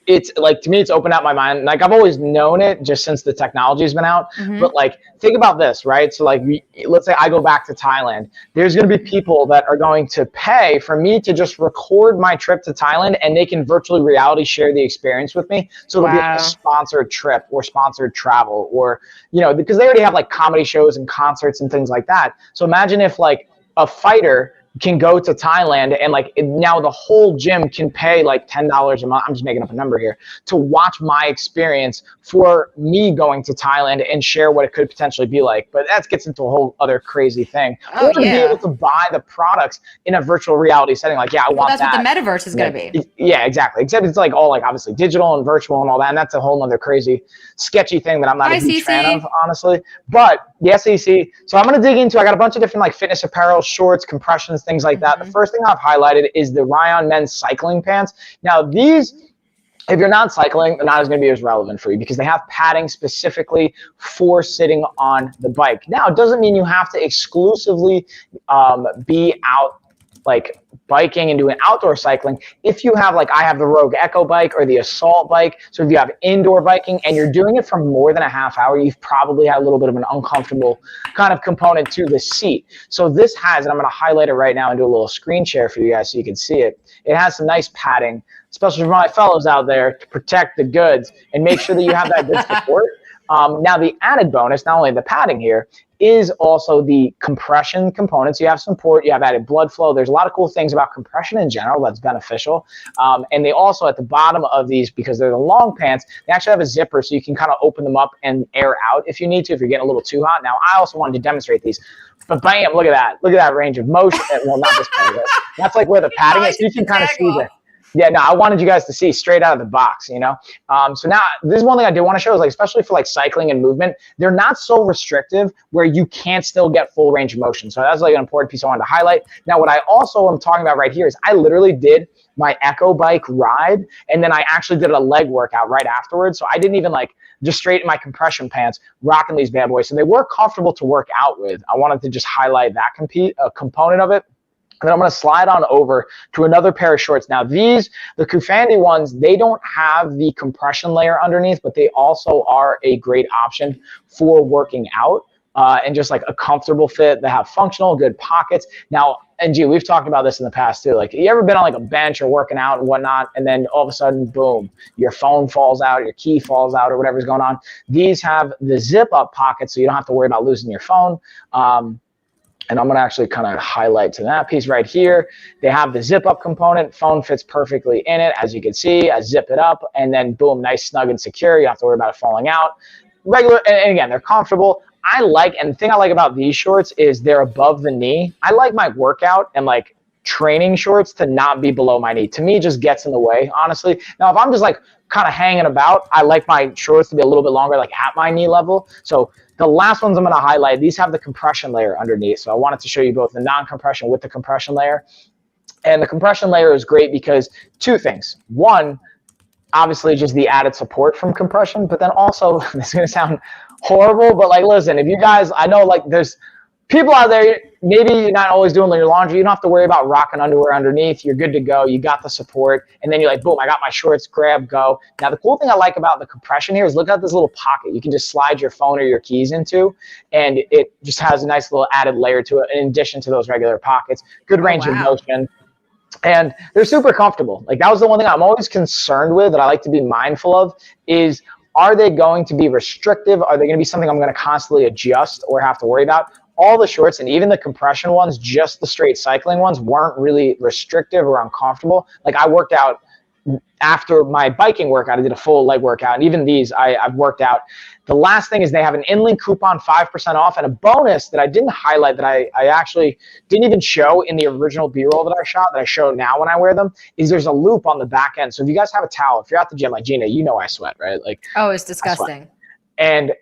it's like, to me, it's opened up my mind. Like, I've always known it just since the technology has been out. But like, think about this, right? So like, let's say I go back to Thailand. There's going to be people that are going to pay for me to just record my trip to Thailand, and they can virtually reality share the experience with me. So it'll be a sponsored trip or sponsored travel, or, you know, because they already have like comedy shows and concerts and things like that. So imagine if like a fighter can go to Thailand and like now the whole gym can pay like $10 a month. I'm just making up a number here to watch my experience for me going to Thailand and share what it could potentially be like. But that gets into a whole other crazy thing. Or to be able to buy the products in a virtual reality setting. Like, I want that. That's what the metaverse is going to be. Yeah, exactly. Except it's like all like obviously digital and virtual and all that. And that's a whole other crazy, sketchy thing that I'm not a huge fan of, honestly. But the SEC. So I'm going to dig into, I got a bunch of different like fitness apparel, shorts, compressions, things like that. The first thing I've highlighted is the Ryan men's cycling pants. Now these, if you're not cycling, they're not going to be as relevant for you because they have padding specifically for sitting on the bike. Now, it doesn't mean you have to exclusively be out like biking and doing outdoor cycling. If you have, like I have the Rogue Echo bike or the Assault bike, so if you have indoor biking and you're doing it for more than a half hour, you've probably had a little bit of an uncomfortable kind of component to the seat. So this has, and I'm going to highlight it right now and do a little screen share for you guys so you can see it. It has some nice padding, especially for my fellows out there, to protect the goods and make sure that you have that good support. Now the added bonus, not only the padding here, is also the compression components. You have support, you have added blood flow. There's a lot of cool things about compression in general that's beneficial. And they also, at the bottom of these, because they're the long pants, they actually have a zipper so you can kind of open them up and air out if you need to, if you're getting a little too hot. Now, I also wanted to demonstrate these. But bam, look at that. Look at that range of motion. Well, not this part of it. That's like where the padding is. You can kind of see the... Yeah, no, I wanted you guys to see straight out of the box, you know? So now, this is one thing I do want to show is, like, especially for like cycling and movement, they're not so restrictive where you can't still get full range of motion. So that's like an important piece I wanted to highlight. Now, what I also am talking about right here is I literally did my Echo bike ride, and then I actually did a leg workout right afterwards. So I didn't even like just straight in my compression pants, rocking these bad boys. So they were comfortable to work out with. I wanted to just highlight that component of it. And then I'm going to slide on over to another pair of shorts. Now these, the Kufandi ones, they don't have the compression layer underneath, but they also are a great option for working out and just like a comfortable fit. They have functional, good pockets. Now, and G, we've talked about this in the past too. Like, you ever been on like a bench or working out and whatnot, and then all of a sudden, boom, your phone falls out, your key falls out, or whatever's going on. These have the zip up pocket, so you don't have to worry about losing your phone. And I'm going to actually kind of highlight to that piece right here. They have the zip up component. Phone fits perfectly in it. As you can see, I zip it up and then boom, nice, snug and secure. You don't have to worry about it falling out. Regular, and again, they're comfortable. And the thing I like about these shorts is they're above the knee. I like my workout and like training shorts to not be below my knee. To me, it just gets in the way, honestly. Now, if I'm just like kind of hanging about, I like my shorts to be a little bit longer, like at my knee level. So the last ones I'm going to highlight, these have the compression layer underneath. So I wanted to show you both the non-compression with the compression layer. And the compression layer is great because two things. One, obviously just the added support from compression, but then also, this is going to sound horrible, but like, listen, if you guys, I know like there's people out there, maybe you're not always doing your laundry. You don't have to worry about rocking underwear underneath. You're good to go. You got the support. And then you're like, boom, I got my shorts, grab, go. Now, the cool thing I like about the compression here is look at this little pocket. You can just slide your phone or your keys into, and it just has a nice little added layer to it in addition to those regular pockets. Good range of motion. And they're super comfortable. Like, that was the one thing I'm always concerned with that I like to be mindful of is, are they going to be restrictive? Are they going to be something I'm going to constantly adjust or have to worry about? All the shorts and even the compression ones, just the straight cycling ones, weren't really restrictive or uncomfortable. Like, I worked out after my biking workout, I did a full leg workout, and even these I've worked out. The last thing is they have an in-link coupon, 5% off, and a bonus that I didn't highlight that I actually didn't even show in the original B-roll that I shot, that I show now when I wear them, is there's a loop on the back end. So if you guys have a towel, if you're at the gym, like Gina, you know I sweat, right? Like, oh, it's disgusting. And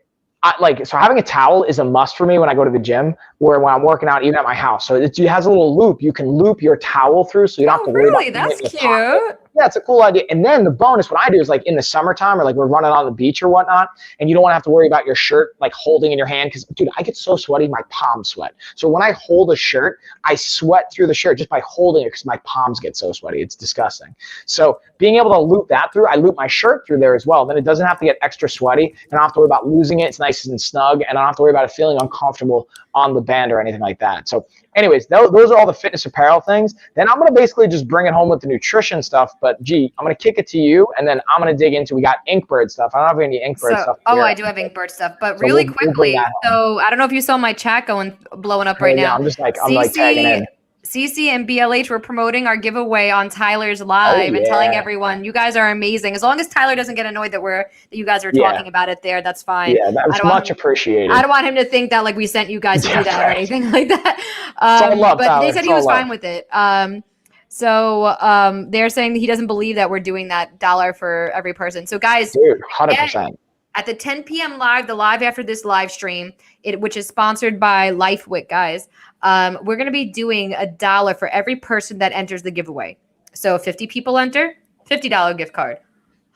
so having a towel is a must for me when I go to the gym or when I'm working out, even at my house. So it has a little loop. You can loop your towel through, so you don't have to worry about it. That's cute. Yeah, it's a cool idea. And then the bonus, what I do is like in the summertime or like we're running on the beach or whatnot, and you don't want to have to worry about your shirt like holding in your hand because, dude, I get so sweaty, my palms sweat. So when I hold a shirt, I sweat through the shirt just by holding it because my palms get so sweaty. It's disgusting. So being able to loop that through, I loop my shirt through there as well. Then it doesn't have to get extra sweaty, and I don't have to worry about losing it. It's nice and snug, and I don't have to worry about it feeling uncomfortable on the band or anything like that. So anyways, those are all the fitness apparel things. Then I'm going to basically just bring it home with the nutrition stuff. But, G, I'm going to kick it to you, and then I'm going to dig into, we got Inkbird stuff. I don't have any Inkbird stuff. Oh, I do have Inkbird stuff. But really quickly, so I don't know if you saw my chat blowing up right now. I'm like tagging in. CC and BLH were promoting our giveaway on Tyler's Live and telling everyone, you guys are amazing. As long as Tyler doesn't get annoyed that you guys are talking about it there, that's fine. Yeah, that's much appreciated. I don't want him to think that like we sent you guys to do that or anything like that. But Tyler. They said he was fine with it. So they're saying that he doesn't believe that we're doing that $1 for every person. So guys, dude, 100%. At the 10 p.m. live, the live after this live stream, which is sponsored by LifeWit, guys, we're going to be doing $1 for every person that enters the giveaway. So 50 people enter, $50 gift card.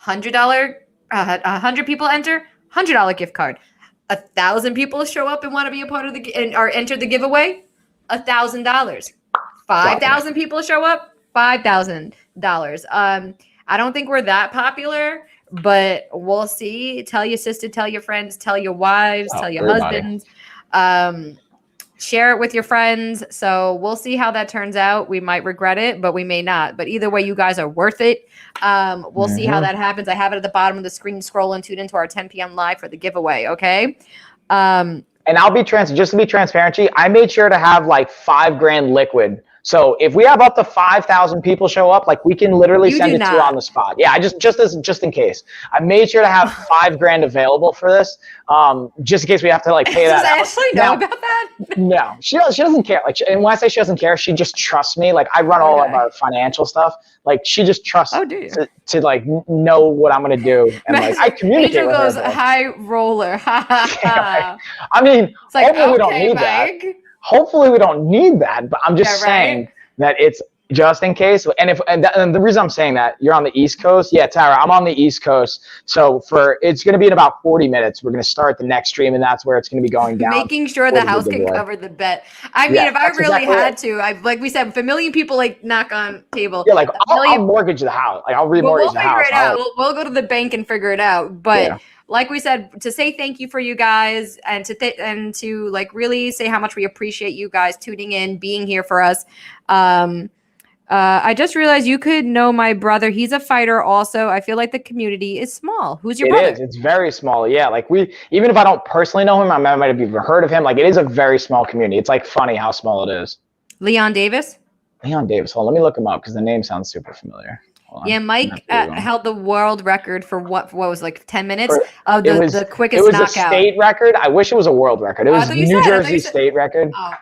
$100 people enter, $100 gift card. 1,000 people show up and want to be a part of or enter the giveaway, $1,000. 5,000 people show up, $5,000. I don't think we're that popular, but we'll see. Tell your sister, tell your friends, tell your wives, tell your husbands. Share it with your friends. So we'll see how that turns out. We might regret it, but we may not. But either way, you guys are worth it. We'll see how that happens. I have it at the bottom of the screen. Scroll and tune into our 10 p.m. live for the giveaway. Okay. And I'll be just to be transparent, I made sure to have like $5,000 liquid. So if we have up to 5,000 people show up, like we can literally send it to you on the spot. Yeah, just in case. I made sure to have $5,000 available for this, just in case we have to like pay that out. Does Ashley know about that? No, she doesn't care. Like, and when I say she doesn't care, she just trusts me. Like I run all of our financial stuff. Like she just trusts to like know what I'm gonna do, and like I communicate with her. Goes high roller. I mean, it's like, hopefully we don't need that. Hopefully we don't need that, but I'm just saying that it's just in case. And the reason I'm saying that, you're on the East Coast. Yeah, Tara, I'm on the East Coast. So it's going to be in about 40 minutes. We're going to start the next stream, and that's where it's going to be going down. Making sure the house can cover the bet. I mean, if I really had to, like we said, if a million people like knock on table. Yeah, like I'll mortgage the house. Like I'll remortgage the house. We'll figure it out. We'll go to the bank and figure it out. But like we said, to say thank you for you guys and to like really say how much we appreciate you guys tuning in, being here for us. I just realized you could know my brother. He's a fighter also. I feel like the community is small. Who's your brother? It is. It's very small. Yeah. Like even if I don't personally know him, I might have even heard of him. Like it is a very small community. It's like funny how small it is. Leon Davis? Hold on, let me look him up because the name sounds super familiar. Yeah, Mike held the world record for what was like 10 minutes of the quickest knockout. It was a state record. I wish it was a world record. It was New Jersey state record. Oh.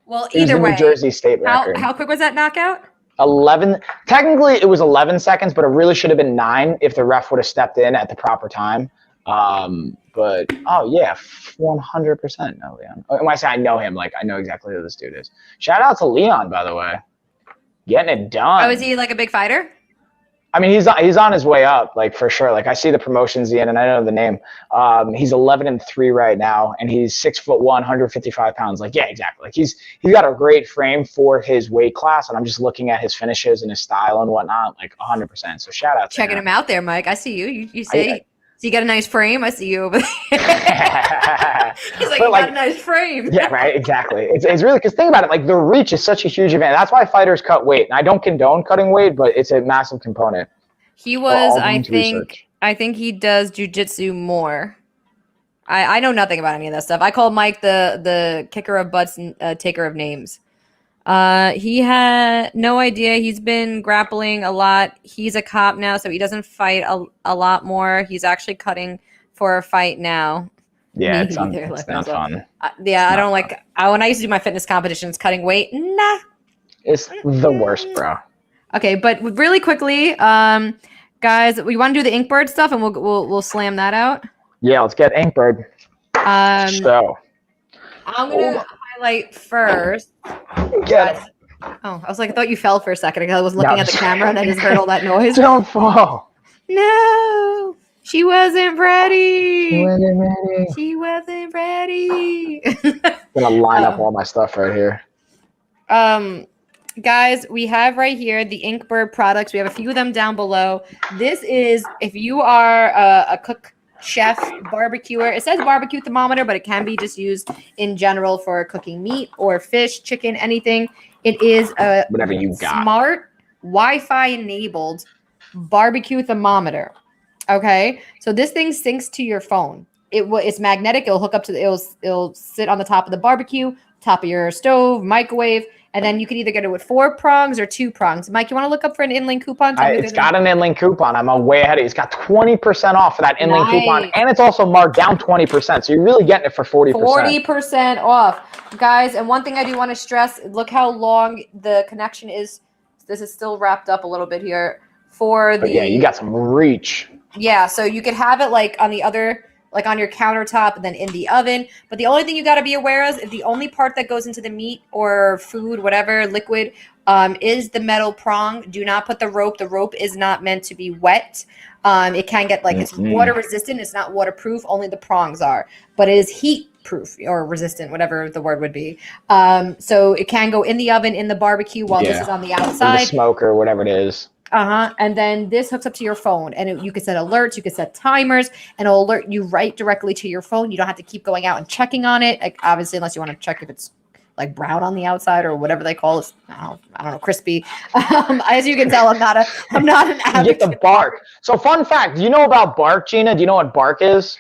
Well, either way, New Jersey state record. How quick was that knockout? 11. Technically, it was 11 seconds, but it really should have been 9 if the ref would have stepped in at the proper time. But 100% know Leon. When I say I know him, like I know exactly who this dude is. Shout out to Leon, by the way. Getting it done. Oh, is he like a big fighter? I mean, he's on his way up, like for sure. Like I see the promotions in, and I know the name. He's 11-3 right now, and he's 6'1", 155 pounds. Like, yeah, exactly. Like he's got a great frame for his weight class, and I'm just looking at his finishes and his style and whatnot, like 100%. So shout out to checking him out there, Mike. I see you. You say. So you got a nice frame. I see you over there. He's like, you got a nice frame. Yeah, right. Exactly. It's really, because think about it. Like the reach is such a huge advantage. That's why fighters cut weight. And I don't condone cutting weight, but it's a massive component. He was, I think he does jujitsu more. I know nothing about any of that stuff. I call Mike the kicker of butts and taker of names. He had no idea. He's been grappling a lot. He's a cop now, so he doesn't fight a lot more. He's actually cutting for a fight now. Yeah, it's not fun. I don't like. When I used to do my fitness competitions, cutting weight, nah. It's the worst, bro. Okay, but really quickly, guys, we want to do the Inkbird stuff, and we'll slam that out. Yeah, let's get Inkbird. So I'm gonna highlight first. Oh, I was like, I thought you fell for a second. I was looking at the camera and I just heard all that noise. Don't fall. No, she wasn't ready. She wasn't ready. She wasn't ready. I'm gonna line up all my stuff right here. Guys, we have right here the Inkbird products. We have a few of them down below. This is if you are a cook, chef, barbecuer. It says barbecue thermometer, but it can be just used in general for cooking meat or fish, chicken, anything. It is a Whatever you got. smart Wi-Fi enabled barbecue thermometer. Okay, so this thing syncs to your phone. It's magnetic. It'll hook up to it'll sit on the top of the barbecue, top of your stove, microwave, and then you can either get it with 4 prongs or 2 prongs. Mike, you want to look up for an InLink coupon? It's got an InLink coupon. I'm way ahead of you. It's got 20% off for that InLink coupon, and it's also marked down 20%. So you're really getting it for 40%. 40% off, guys. And one thing I do want to stress: look how long the connection is. This is still wrapped up a little bit here But yeah, you got some reach. Yeah, so you could have it like on the other, like on your countertop and then in the oven. But the only thing you got to be aware of is the only part that goes into the meat or food, whatever, liquid, is the metal prong. Do not put the rope. The rope is not meant to be wet. It can get it's water resistant. It's not waterproof. Only the prongs are. But it is heat proof or resistant, whatever the word would be. So it can go in the oven, in the barbecue while this is on the outside. Or the smoker, whatever it is. And then this hooks up to your phone, and you can set alerts, you can set timers, and it'll alert you right directly to your phone. You don't have to keep going out and checking on it, obviously, unless you want to check if it's like brown on the outside or whatever they call it. I don't know, crispy. As you can tell, I'm not an advocate. You get the bark. So fun fact, do you know about bark, Gina? Do you know what bark is?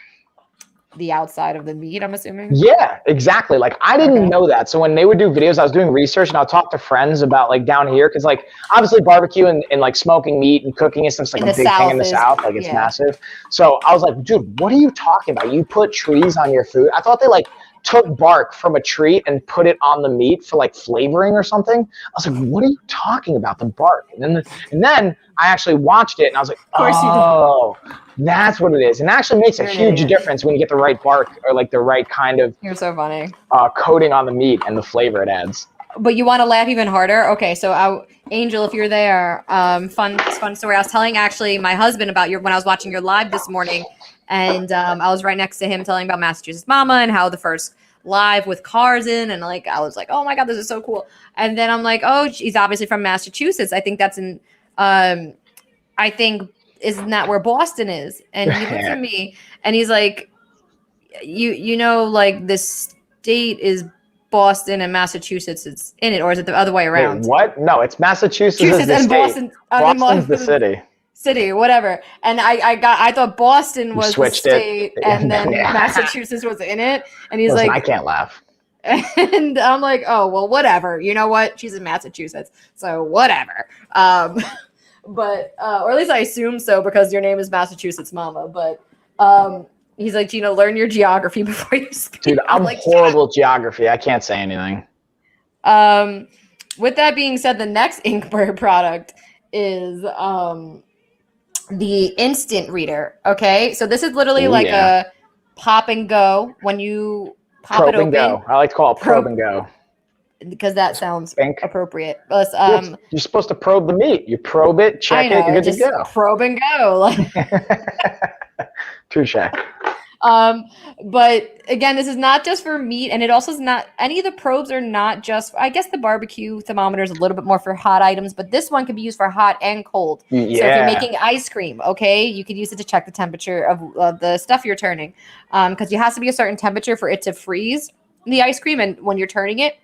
The outside of the meat, I'm assuming. Yeah, exactly. Like I didn't know that. So when they would do videos, I was doing research and I'll talk to friends about like down here. Cause like obviously barbecue and like smoking meat and cooking is like a big thing in the South. Like it's massive. So I was like, dude, what are you talking about? You put trees on your food. I thought they like took bark from a tree and put it on the meat for like flavoring or something. I was like, what are you talking about? The bark. And then I actually watched it and I was like, oh, that's what it is. And it actually makes a huge difference when you get the right bark or like the right kind of You're so funny. Coating on the meat and the flavor it adds. But you want to laugh even harder? Okay, so Angel, if you're there, fun story. I was telling actually my husband about when I was watching your live this morning, and I was right next to him telling about Massachusetts Mama and how the first live with cars in, and like I was like, oh my God, this is so cool. And then I'm like, oh, she's obviously from Massachusetts. I think that's in isn't that where Boston is? And he looks at me and he's like, you know, like this state is Boston and Massachusetts is in it, or is it the other way around? Wait, what? No, it's Massachusetts is the state. Boston's the city. City, whatever. And I thought Boston was the state, and then Massachusetts was in it. And he's like, I can't laugh. And I'm like, oh well, whatever. You know what? She's in Massachusetts, so whatever. But or at least I assume so because your name is Massachusetts Mama. But he's like, Gina, learn your geography before you speak. Dude, I'm like, horrible at geography. I can't say anything. With that being said, the next Inkbird product is the instant reader. Okay, so this is literally a pop and go when you pop it open. Go. I like to call it probe and go. Because that sounds appropriate. Plus, you're supposed to probe the meat. You probe it, check it, you're good to go. Probe and go. Touche. But again, this is not just for meat, and it also is not, any of the probes are not just, I guess the barbecue thermometer is a little bit more for hot items, but this one can be used for hot and cold. Yeah. So if you're making ice cream, okay, you could use it to check the temperature of the stuff you're turning. Because it has to be a certain temperature for it to freeze the ice cream and when you're turning it.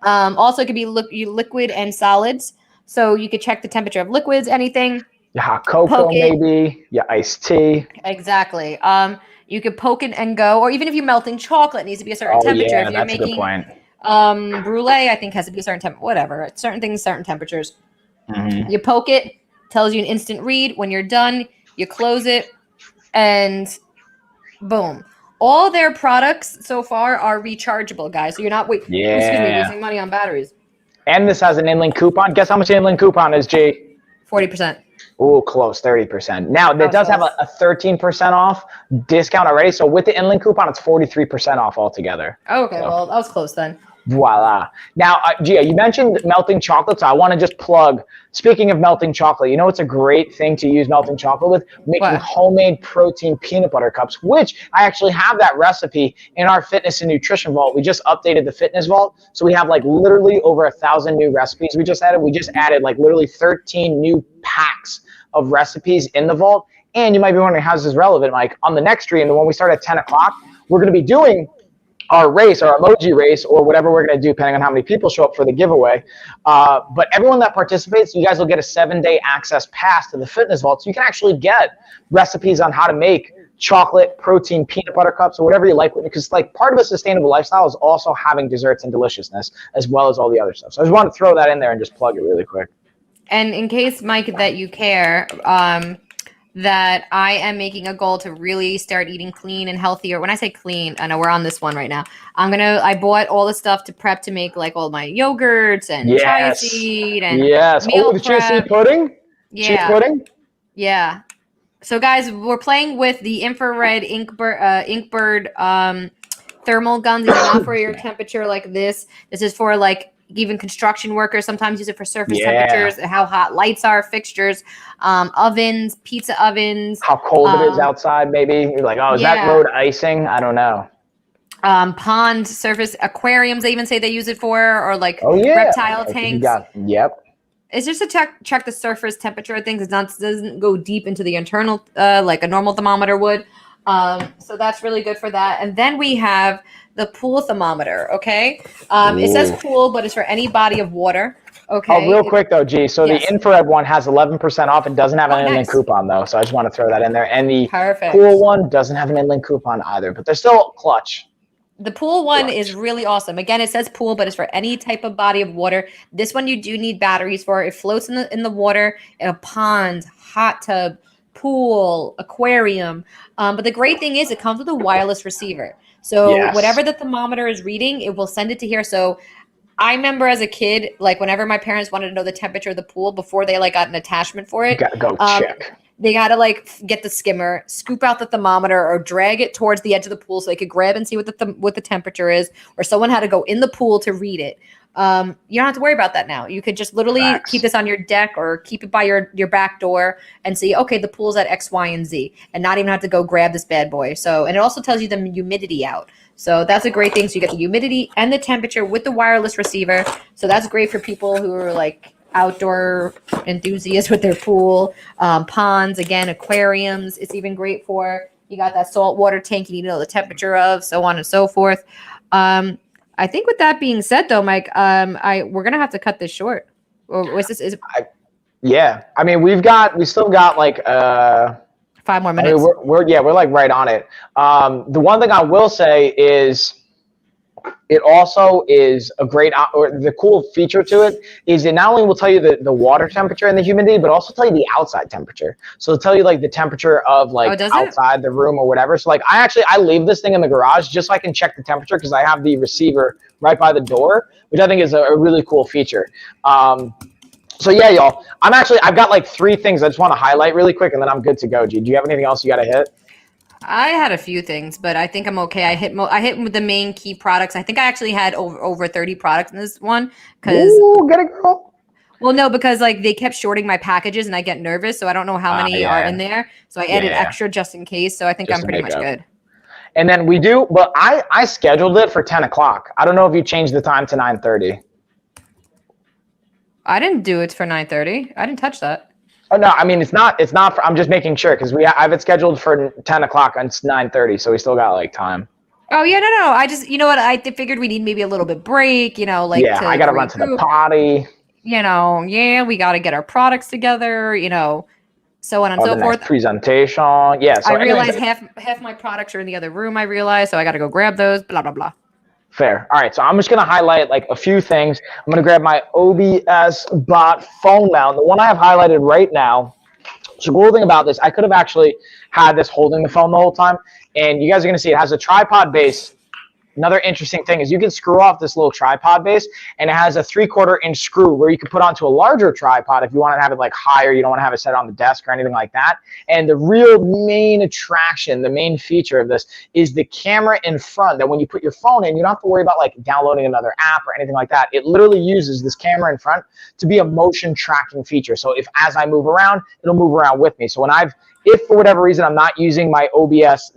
Also, it could be liquid and solids. So you could check the temperature of liquids, anything. Yeah, hot cocoa maybe. Yeah, iced tea. Exactly. You could poke it and go, or even if you're melting chocolate, it needs to be a certain temperature. Yeah, if you're making, a good point. Brulee, I think has to be a certain temperature. Whatever, certain things, certain temperatures. Mm-hmm. You poke it, tells you an instant read. When you're done, you close it, and boom. All their products so far are rechargeable, guys. So you're not losing money on batteries. And this has an InLink coupon. Guess how much the InLink coupon is, G? 40%. Oh, close, 30%. Now, it does have a 13% off discount already. So with the InLink coupon, it's 43% off altogether. Okay, well, that was close then. Voila. Now, Gia, you mentioned melting chocolate, so I want to just plug, speaking of melting chocolate, you know what's a great thing to use melting chocolate with? Making homemade protein peanut butter cups, which I actually have that recipe in our fitness and nutrition vault. We just updated the fitness vault, so we have like literally over 1,000 new recipes we just added. We just added like literally 13 new packs of recipes in the vault. And you might be wondering, how's this relevant, Mike? On the next stream, the one we start at 10 o'clock, we're going to be doing our race, our emoji race, or whatever we're going to do, depending on how many people show up for the giveaway. But everyone that participates, you guys will get a 7-day access pass to the fitness vault, so you can actually get recipes on how to make chocolate, protein, peanut butter cups, or whatever you like. Because like part of a sustainable lifestyle is also having desserts and deliciousness, as well as all the other stuff. So I just wanted to throw that in there and just plug it really quick. And in case, Mike, that you care, that I am making a goal to really start eating clean and healthier. When I say clean, I know we're on this one right now. I bought all the stuff to prep to make like all my yogurts and chia seed and meal the chia seed pudding? Yeah. Cheese pudding? Yeah. So guys, we're playing with the infrared Inkbird thermal guns. These are not for your temperature like this. This is for like even construction workers sometimes use it for surface temperatures, how hot lights are, fixtures, ovens, pizza ovens. How cold it is outside, maybe. You're like, oh, is that road icing? I don't know. Pond surface aquariums, they even say they use it for, or like reptile tanks. It's just to check the surface temperature of things. It doesn't go deep into the internal like a normal thermometer would. So that's really good for that. And then we have the pool thermometer, okay? It says pool, but it's for any body of water, okay? Oh, real quick, though, G. So the infrared one has 11% off. It doesn't have an inland coupon, though, so I just want to throw that in there. And the pool one doesn't have an inland coupon either, but they're still clutch. The pool one is really awesome. Again, it says pool, but it's for any type of body of water. This one you do need batteries for. It floats in the water, in a pond, hot tub, pool, aquarium. But the great thing is it comes with a wireless receiver. So whatever the thermometer is reading, it will send it to here. So I remember as a kid, like whenever my parents wanted to know the temperature of the pool before they like got an attachment for it, you gotta go check. They got to like get the skimmer, scoop out the thermometer, or drag it towards the edge of the pool so they could grab and see what the temperature is. Or someone had to go in the pool to read it. You don't have to worry about that now. You could just literally keep this on your deck or keep it by your back door and see, okay, the pool's at X, Y, and Z, and not even have to go grab this bad boy. So, and it also tells you the humidity out. So that's a great thing. So you get the humidity and the temperature with the wireless receiver. So that's great for people who are like outdoor enthusiasts with their pool, ponds, again, aquariums. It's even great for, you got that saltwater tank you need to know the temperature of, so on and so forth. I think with that being said, though, Mike, we're gonna have to cut this short. Or was this? I mean, we still got like 5 more minutes. I mean, we're like right on it. The one thing I will say is, it also is a great, or the cool feature to it is it not only will tell you the water temperature and the humidity, but also tell you the outside temperature. So it'll tell you like the temperature of like outside the room or whatever. So like I leave this thing in the garage just so I can check the temperature because I have the receiver right by the door, which I think is a really cool feature. So yeah, y'all, I've got like 3 things I just want to highlight really quick and then I'm good to go. G, do you have anything else you got to hit? I had a few things, but I think I'm okay. I hit with the main key products. I think I actually had over 30 products in this one. Get it, girl. Well, no, because like they kept shorting my packages and I get nervous, so I don't know how many are in there. So I added extra just in case. So I think I'm pretty much good. And then I scheduled it for 10 o'clock. I don't know if you changed the time to 9:30. I didn't do it for 9:30. I didn't touch that. Oh no, I mean it's not for, I'm just making sure because I have it scheduled for 10 o'clock and it's 9:30, so we still got like time. Oh yeah, no. I just, you know what, I figured we need maybe a little bit break, you know, like I gotta run to the potty. You know, we gotta get our products together, you know, so on and so forth. Presentation. Yeah. So I realized half my products are in the other room, so I gotta go grab those, blah blah blah. Fair. All right, so I'm just going to highlight like a few things. I'm going to grab my OBS bot phone mount, the one I have highlighted right now. So the cool thing about this, I could have actually had this holding the phone the whole time, and you guys are going to see it has a tripod base Another interesting thing is you can screw off this little tripod base, and it has a 3/4 inch screw where you can put onto a larger tripod if you want to have it like higher, you don't want to have it set on the desk or anything like that. And the real main attraction, the main feature of this is the camera in front, that when you put your phone in, you don't have to worry about like downloading another app or anything like that. It literally uses this camera in front to be a motion tracking feature. So if as I move around, it'll move around with me. So if for whatever reason I'm not using my OBS,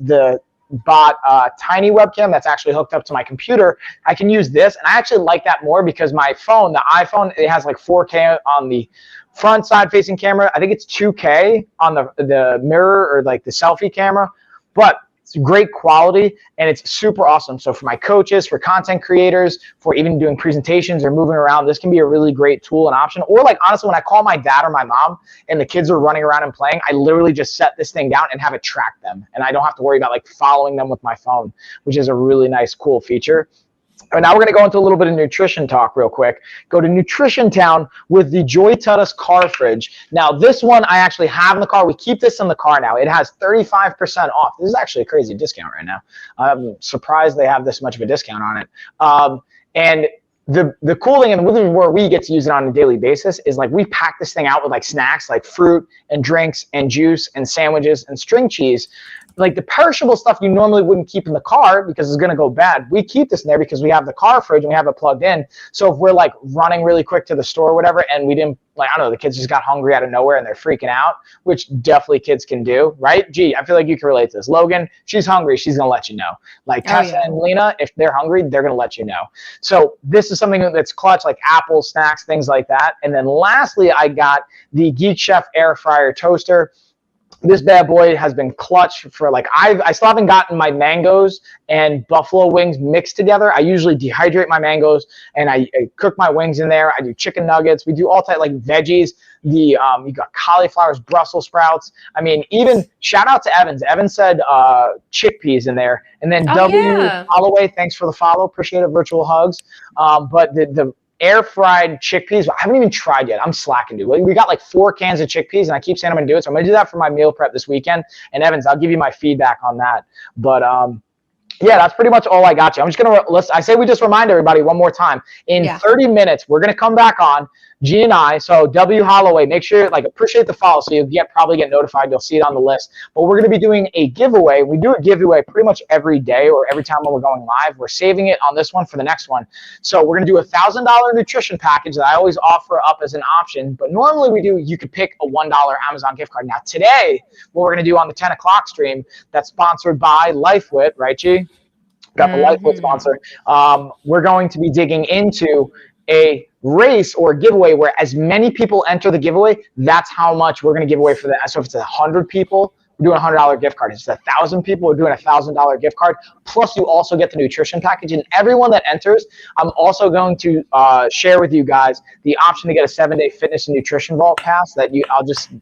bought a tiny webcam that's actually hooked up to my computer, I can use this. And I actually like that more because my phone, the iPhone, it has like 4K on the front side facing camera. I think it's 2K on the mirror or like the selfie camera, but it's great quality and it's super awesome. So for my coaches, for content creators, for even doing presentations or moving around, this can be a really great tool and option. Or like honestly, when I call my dad or my mom and the kids are running around and playing, I literally just set this thing down and have it track them. And I don't have to worry about like following them with my phone, which is a really nice, cool feature. And now we're going to go into a little bit of nutrition talk real quick. Go to Nutrition Town with the Joy Tutus car fridge. Now, this one I actually have in the car. We keep this in the car now. It has 35% off. This is actually a crazy discount right now. I'm surprised they have this much of a discount on it. And the cool thing, and where we get to use it on a daily basis, is like we pack this thing out with like snacks, like fruit and drinks and juice and sandwiches and string cheese. Like the perishable stuff you normally wouldn't keep in the car because it's going to go bad. We keep this in there because we have the car fridge and we have it plugged in. So if we're like running really quick to the store or whatever, and we didn't, like, I don't know, the kids just got hungry out of nowhere and they're freaking out, which definitely kids can do, right? Gee, I feel like you can relate to this. Logan, she's hungry. She's going to let you know. Like Tessa and Lena, if they're hungry, they're going to let you know. So this is something that's clutch, like apples, snacks, things like that. And then lastly, I got the Geek Chef air fryer toaster. This bad boy has been clutch for like, I still haven't gotten my mangoes and buffalo wings mixed together. I usually dehydrate my mangoes and I cook my wings in there. I do chicken nuggets. We do all type like veggies. You got cauliflowers, Brussels sprouts. I mean, even shout out to Evans. Evans said chickpeas in there. And then Holloway, thanks for the follow. Appreciate it. Virtual hugs. But the air fried chickpeas, I haven't even tried yet. I'm slacking, dude. We got like 4 cans of chickpeas and I keep saying I'm gonna do it. So I'm gonna do that for my meal prep this weekend. And Evans, I'll give you my feedback on that. But yeah, that's pretty much all I got you. I'm just gonna I say we just remind everybody one more time. In 30 minutes, we're gonna come back on, G and I. So W Holloway, make sure appreciate the follow so you'll probably get notified. You'll see it on the list. But we're gonna be doing a giveaway. We do a giveaway pretty much every day or every time when we're going live. We're saving it on this one for the next one. So we're gonna do a $1,000 nutrition package that I always offer up as an option. But normally you could pick a $1 Amazon gift card. Now today, what we're gonna do on the 10 o'clock stream, that's sponsored by LifeWit, right, G? Got the LifeWit sponsor. We're going to be digging into a race or a giveaway where as many people enter the giveaway, that's how much we're going to give away for that. So if it's 100 people, we're doing a $100 gift card. If it's 1,000 people, we're doing a $1,000 gift card. Plus, you also get the nutrition package. And everyone that enters, I'm also going to share with you guys the option to get a 7-day fitness and nutrition vault pass.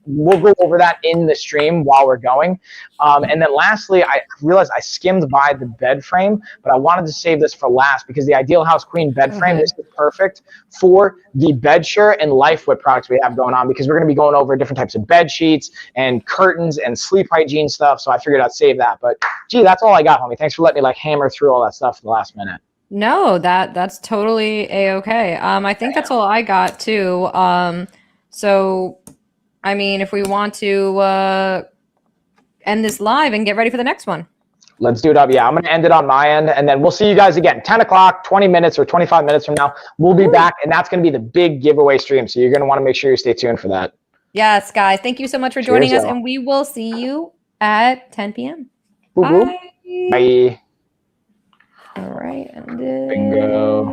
We'll go over that in the stream while we're going. And then lastly, I realized I skimmed by the bed frame, but I wanted to save this for last because the Ideal House Queen bed frame is perfect for the BedSure and LifeWit products we have going on because we're going to be going over different types of bed sheets and curtains and sleep hygiene stuff. So I figured I'd save that. But gee, that's all I got, homie. Thanks for letting me hammer through all that stuff in the last minute. No, that's totally a-okay. I think that's all I got too. So I mean, if we want to end this live and get ready for the next one. Let's do it up. Yeah, I'm going to end it on my end, and then we'll see you guys again. 10 o'clock, 20 minutes or 25 minutes from now, we'll be back, and that's going to be the big giveaway stream. So you're going to want to make sure you stay tuned for that. Yes, guys. Thank you so much for joining us, and we will see you at 10 p.m. Bye. Bye. All right. Bingo.